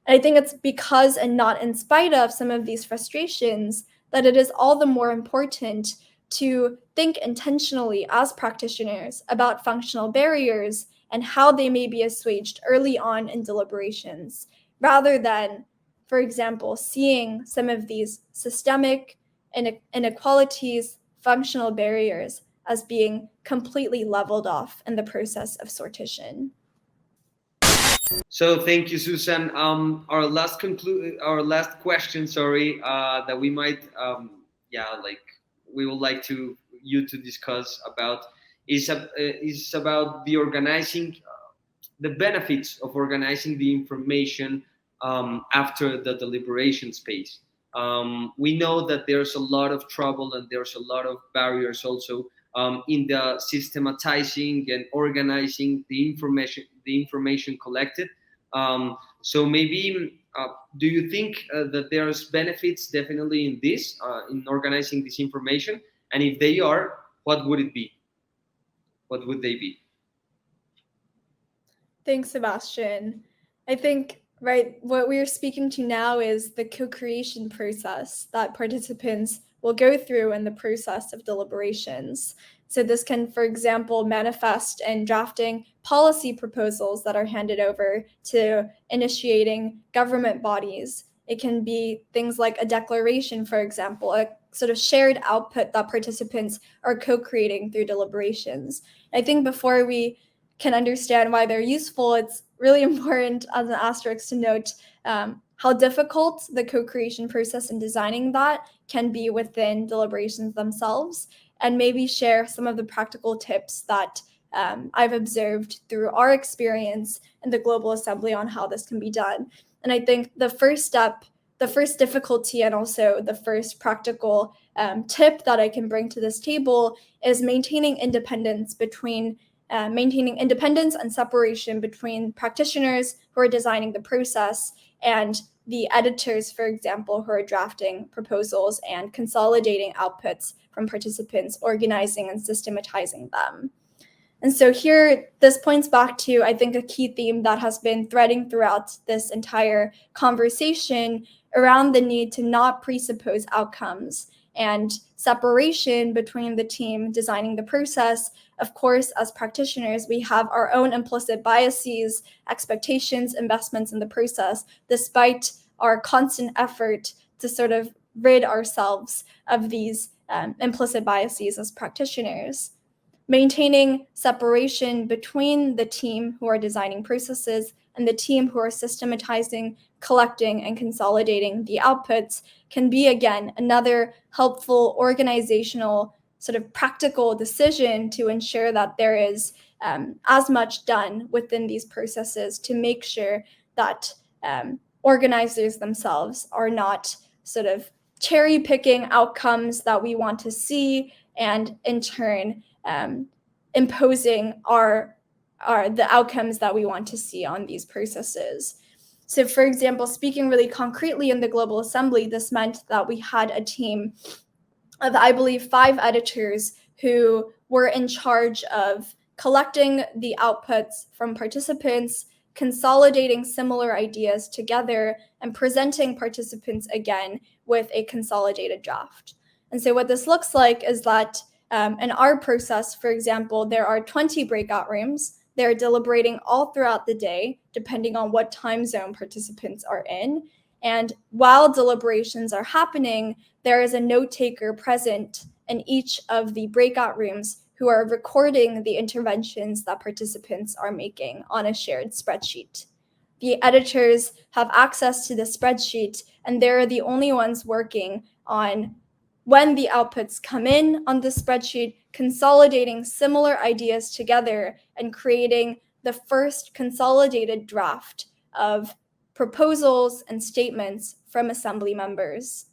And I think it's because and not in spite of some of these frustrations that it is all the more important to think intentionally as practitioners about functional barriers and how they may be assuaged early on in deliberations, rather than, for example, seeing some of these systemic inequalities, functional barriers, as being completely leveled off in the process of sortition. So thank you, Susan. Our last question, sorry, that we might, like we would like you to discuss about is about the organizing, the benefits of organizing the information after the deliberation space. We know that there's a lot of trouble and there's a lot of barriers also in the systematizing and organizing the information collected. So maybe, do you think that there's benefits definitely in this, in organizing this information? And if they are, what would it be? What would they be? Thanks, Sebastian. I think, right, what we're speaking to now is the co-creation process that participants will go through in the process of deliberations. So this can, for example, manifest in drafting policy proposals that are handed over to initiating government bodies. It can be things like a declaration, for example, a sort of shared output that participants are co-creating through deliberations. I think before we can understand why they're useful, it's really important as an asterisk to note how difficult the co-creation process and designing that can be within deliberations themselves, and maybe share some of the practical tips that I've observed through our experience in the Global Assembly on how this can be done. And I think the first step, the first difficulty, and also the first practical tip that I can bring to this table is maintaining independence and separation between practitioners who are designing the process and the editors, for example, who are drafting proposals and consolidating outputs from participants, organizing and systematizing them. And so here, this points back to, I think, a key theme that has been threading throughout this entire conversation around the need to not presuppose outcomes and separation between the team designing the process. Of course, as practitioners, we have our own implicit biases, expectations, investments in the process, despite our constant effort to sort of rid ourselves of these implicit biases as practitioners. Maintaining separation between the team who are designing processes and the team who are systematizing, collecting, and consolidating the outputs can be, again, another helpful organizational sort of practical decision to ensure that there is as much done within these processes to make sure that organizers themselves are not sort of cherry picking outcomes that we want to see, and in turn imposing the outcomes that we want to see on these processes. So, for example, speaking really concretely in the Global Assembly, this meant that we had a team of, I believe, 5 editors who were in charge of collecting the outputs from participants, consolidating similar ideas together, and presenting participants again with a consolidated draft. And so what this looks like is that in our process, for example, there are 20 breakout rooms. They're deliberating all throughout the day, depending on what time zone participants are in. And while deliberations are happening, there is a note taker present in each of the breakout rooms who are recording the interventions that participants are making on a shared spreadsheet. The editors have access to the spreadsheet, and they're the only ones working on when the outputs come in on the spreadsheet, consolidating similar ideas together and creating the first consolidated draft of proposals and statements from assembly members.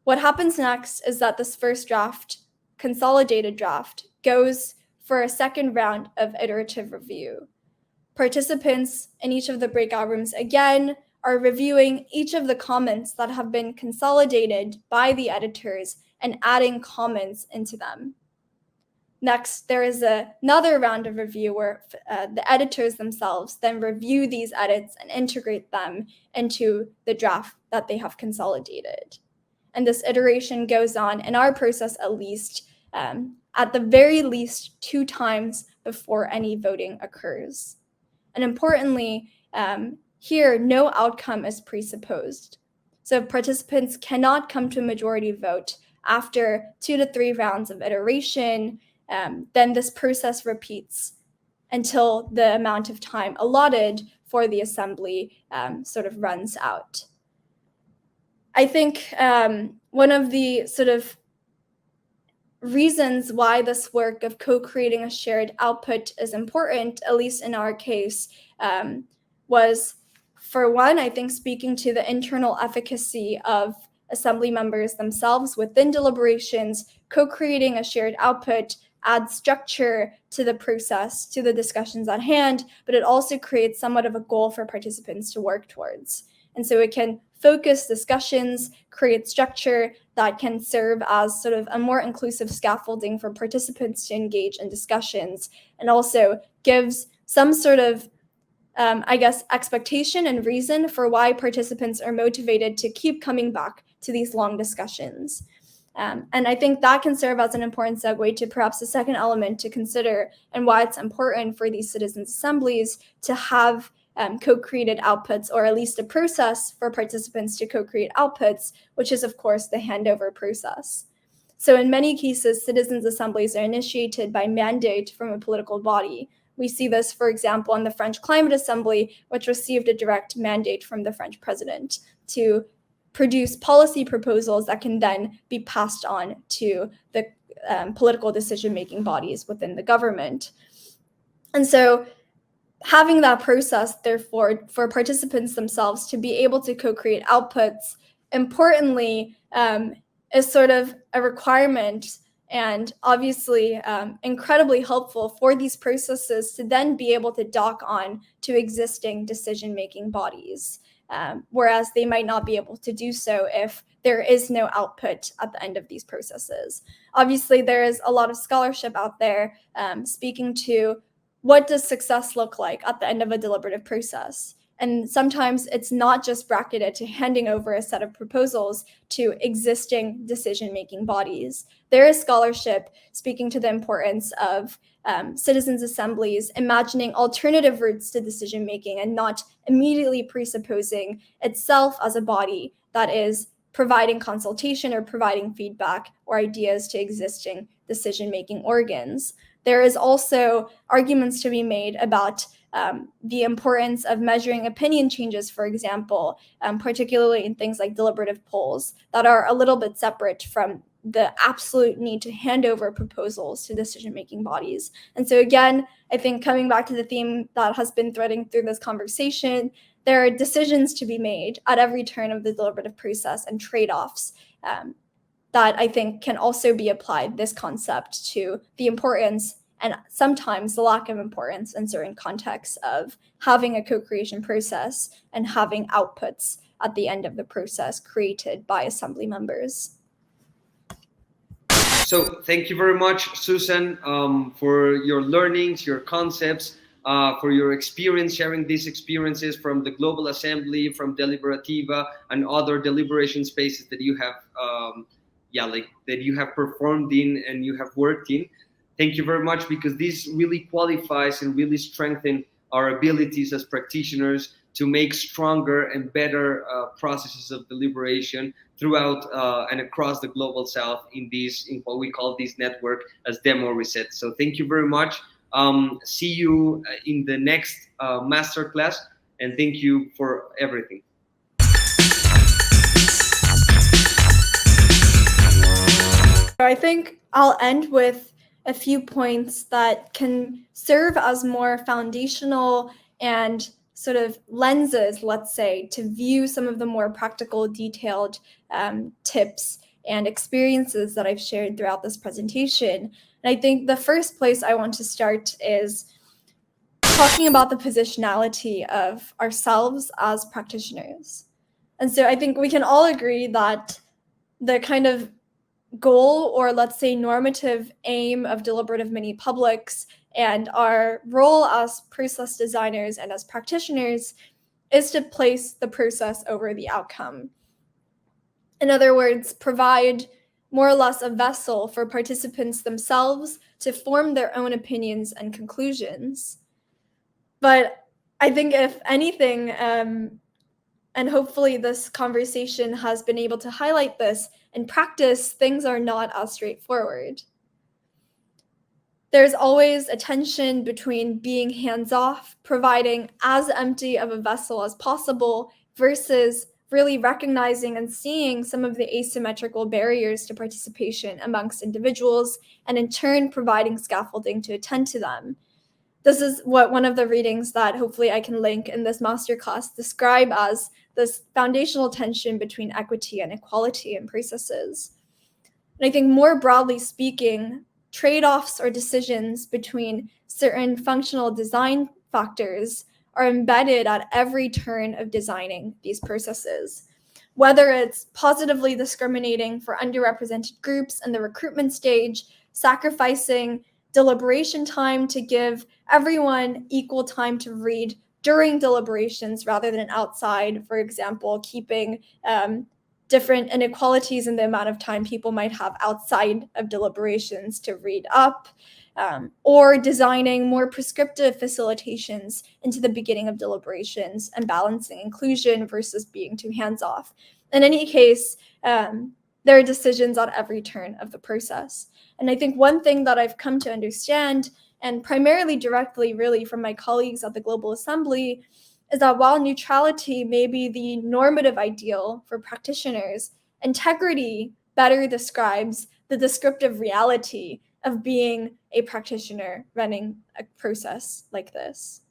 What happens next is that this first draft, consolidated draft, goes for a second round of iterative review. Participants in each of the breakout rooms again are reviewing each of the comments that have been consolidated by the editors and adding comments into them. Next, there is another round of review where the editors themselves then review these edits and integrate them into the draft that they have consolidated. And this iteration goes on, in our process at least, at the very least 2 times before any voting occurs. And importantly, here, no outcome is presupposed. So if participants cannot come to a majority vote after 2 to 3 rounds of iteration, then this process repeats until the amount of time allotted for the assembly sort of runs out. I think one of the sort of reasons why this work of co-creating a shared output is important, at least in our case, was, for one, I think speaking to the internal efficacy of assembly members themselves within deliberations. Co-creating a shared output adds structure to the process, to the discussions at hand, but it also creates somewhat of a goal for participants to work towards. And so it can focus discussions, create structure that can serve as sort of a more inclusive scaffolding for participants to engage in discussions, and also gives some sort of, expectation and reason for why participants are motivated to keep coming back to these long discussions. And I think that can serve as an important segue to perhaps the second element to consider, and why it's important for these citizens' assemblies to have co-created outputs, or at least a process for participants to co-create outputs, which is, of course, the handover process. So in many cases, citizens' assemblies are initiated by mandate from a political body. We see this, for example, in the French Climate Assembly, which received a direct mandate from the French president to produce policy proposals that can then be passed on to the political decision-making bodies within the government. And so having that process, therefore, for participants themselves to be able to co-create outputs, importantly, is sort of a requirement, and obviously incredibly helpful for these processes to then be able to dock on to existing decision-making bodies, whereas they might not be able to do so if there is no output at the end of these processes. Obviously, there is a lot of scholarship out there speaking to what does success look like at the end of a deliberative process. And sometimes it's not just bracketed to handing over a set of proposals to existing decision-making bodies. There is scholarship speaking to the importance of citizens' assemblies imagining alternative routes to decision-making and not immediately presupposing itself as a body that is providing consultation or providing feedback or ideas to existing decision-making organs. There is also arguments to be made about the importance of measuring opinion changes, for example, particularly in things like deliberative polls that are a little bit separate from the absolute need to hand over proposals to decision-making bodies. And so again, I think coming back to the theme that has been threading through this conversation, there are decisions to be made at every turn of the deliberative process and trade-offs that I think can also be applied, this concept, to the importance and sometimes the lack of importance in certain contexts of having a co-creation process and having outputs at the end of the process created by assembly members. So thank you very much, Susan, for your learnings, your concepts, for your experience, sharing these experiences from the Global Assembly, from Deliberativa, and other deliberation spaces that you have, that you have performed in and you have worked in. Thank you very much, because this really qualifies and really strengthens our abilities as practitioners to make stronger and better processes of deliberation throughout and across the global south in what we call this network as Demo Reset. So thank you very much. See you in the next masterclass, and thank you for everything. I think I'll end with a few points that can serve as more foundational and sort of lenses, let's say, to view some of the more practical, detailed tips and experiences that I've shared throughout this presentation. And I think the first place I want to start is talking about the positionality of ourselves as practitioners. And so I think we can all agree that the kind of goal, or let's say normative aim, of deliberative mini publics and our role as process designers and as practitioners is to place the process over the outcome. In other words, provide more or less a vessel for participants themselves to form their own opinions and conclusions. But I think, if anything, and hopefully this conversation has been able to highlight this, in practice, things are not as straightforward. There's always a tension between being hands-off, providing as empty of a vessel as possible, versus really recognizing and seeing some of the asymmetrical barriers to participation amongst individuals, and in turn providing scaffolding to attend to them. This is what one of the readings that hopefully I can link in this masterclass describe as this foundational tension between equity and equality in processes. And I think, more broadly speaking, trade-offs or decisions between certain functional design factors are embedded at every turn of designing these processes. Whether it's positively discriminating for underrepresented groups in the recruitment stage, sacrificing deliberation time to give everyone equal time to read during deliberations rather than outside, for example, keeping different inequalities in the amount of time people might have outside of deliberations to read up, or designing more prescriptive facilitations into the beginning of deliberations and balancing inclusion versus being too hands-off. In any case, there are decisions at every turn of the process. And I think one thing that I've come to understand, and primarily directly really from my colleagues at the Global Assembly, is that while neutrality may be the normative ideal for practitioners, integrity better describes the descriptive reality of being a practitioner running a process like this.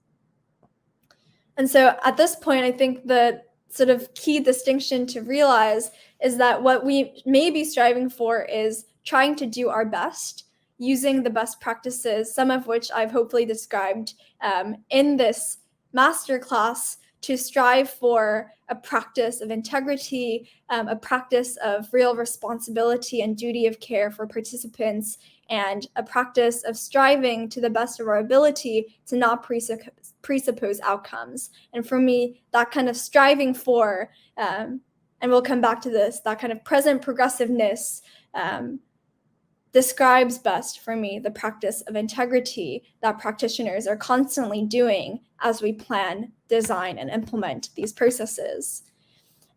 And so at this point, I think the sort of key distinction to realize is that what we may be striving for is trying to do our best using the best practices, some of which I've hopefully described in this masterclass, to strive for a practice of integrity, a practice of real responsibility and duty of care for participants, and a practice of striving to the best of our ability to not presuppose outcomes. And for me, that kind of striving for, and we'll come back to this, that kind of present progressiveness describes best for me the practice of integrity that practitioners are constantly doing as we plan, design, and implement these processes.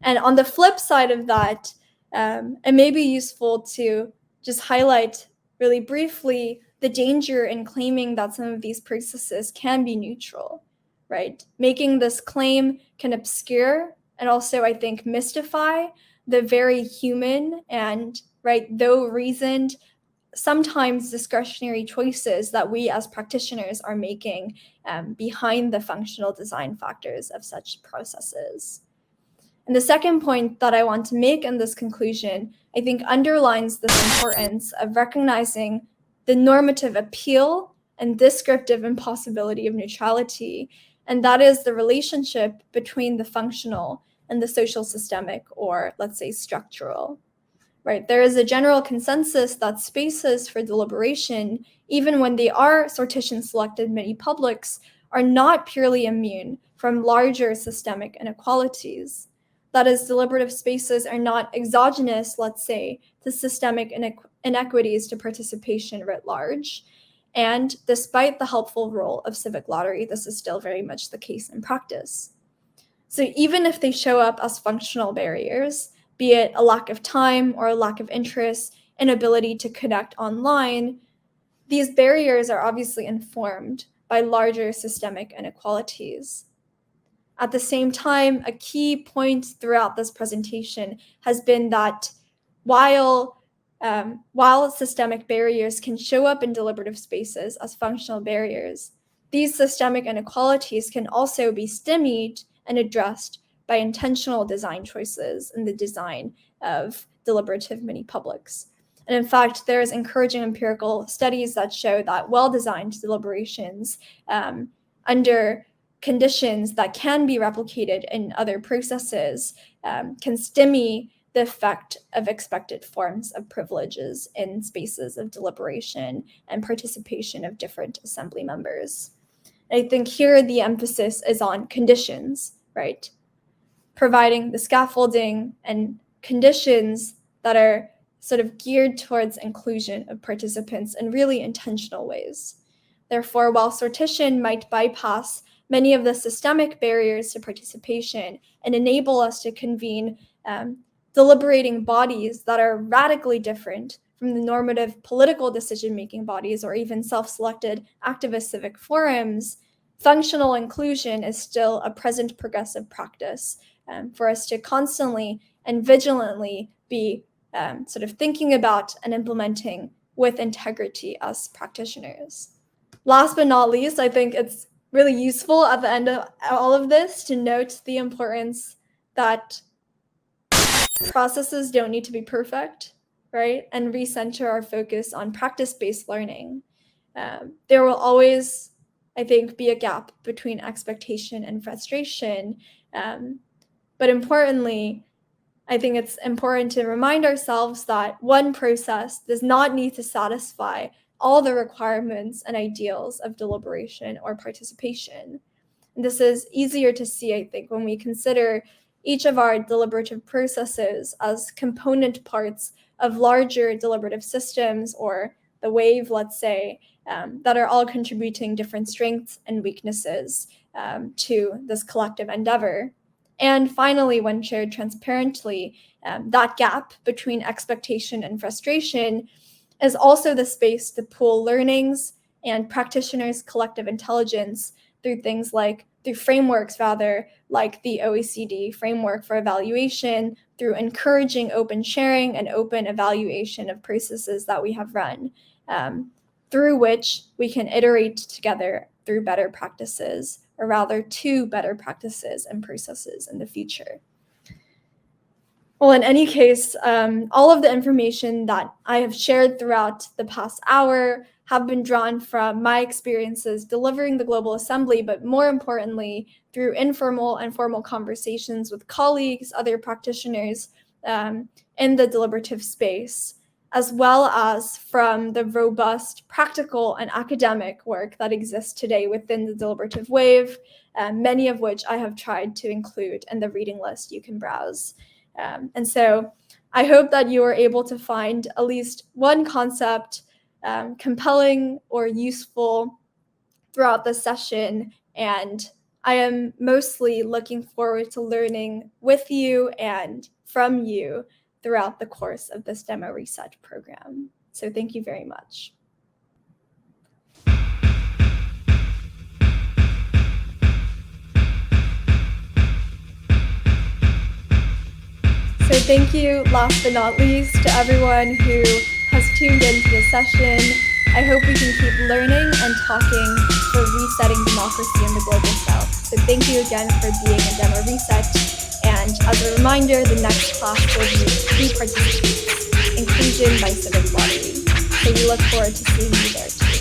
And on the flip side of that, it may be useful to just highlight really briefly the danger in claiming that some of these processes can be neutral, right? Making this claim can obscure and also, I think, mystify the very human and, right, though reasoned, sometimes discretionary choices that we as practitioners are making behind the functional design factors of such processes. And the second point that I want to make in this conclusion, I think, underlines this importance of recognizing the normative appeal and descriptive impossibility of neutrality, and that is the relationship between the functional and the social systemic, or let's say structural. Right, there is a general consensus that spaces for deliberation, even when they are sortition-selected mini-publics, are not purely immune from larger systemic inequalities. That is, deliberative spaces are not exogenous, let's say, to systemic inequities to participation writ large. And despite the helpful role of civic lottery, this is still very much the case in practice. So even if they show up as functional barriers, be it a lack of time or a lack of interest, inability to connect online, these barriers are obviously informed by larger systemic inequalities. At the same time, a key point throughout this presentation has been that while systemic barriers can show up in deliberative spaces as functional barriers, these systemic inequalities can also be stymied and addressed by intentional design choices in the design of deliberative mini-publics. And in fact, there's encouraging empirical studies that show that well-designed deliberations under conditions that can be replicated in other processes can stymie the effect of expected forms of privileges in spaces of deliberation and participation of different assembly members. And I think here the emphasis is on conditions, right? Providing the scaffolding and conditions that are sort of geared towards inclusion of participants in really intentional ways. Therefore, while sortition might bypass many of the systemic barriers to participation and enable us to convene deliberating bodies that are radically different from the normative political decision-making bodies or even self-selected activist civic forums, functional inclusion is still a present progressive practice for us to constantly and vigilantly be sort of thinking about and implementing with integrity as practitioners. Last but not least, I think it's really useful at the end of all of this to note the importance that processes don't need to be perfect, right? And recenter our focus on practice-based learning. There will always, I think, be a gap between expectation and frustration. But importantly, I think it's important to remind ourselves that one process does not need to satisfy all the requirements and ideals of deliberation or participation. And this is easier to see, I think, when we consider each of our deliberative processes as component parts of larger deliberative systems, or the wave, let's say, that are all contributing different strengths and weaknesses to this collective endeavor. And finally, when shared transparently, that gap between expectation and frustration is also the space to pool learnings and practitioners' collective intelligence through frameworks like the OECD framework for evaluation, through encouraging open sharing and open evaluation of processes that we have run, through which we can iterate together through better practices, or rather to better practices and processes in the future. Well, in any case, all of the information that I have shared throughout the past hour have been drawn from my experiences delivering the Global Assembly, but more importantly, through informal and formal conversations with colleagues, other practitioners in the deliberative space, as well as from the robust practical and academic work that exists today within the deliberative wave, many of which I have tried to include in the reading list you can browse. And so I hope that you are able to find at least one concept compelling or useful throughout the session. And I am mostly looking forward to learning with you and from you throughout the course of this Demo Reset program. So thank you very much. So thank you, last but not least, to everyone who has tuned into this session. I hope we can keep learning and talking for resetting democracy in the Global South. So thank you again for being in Demo Reset. And as a reminder, the next class will be Free Participation, Inclusion by Civic Lottery. So we look forward to seeing you there too.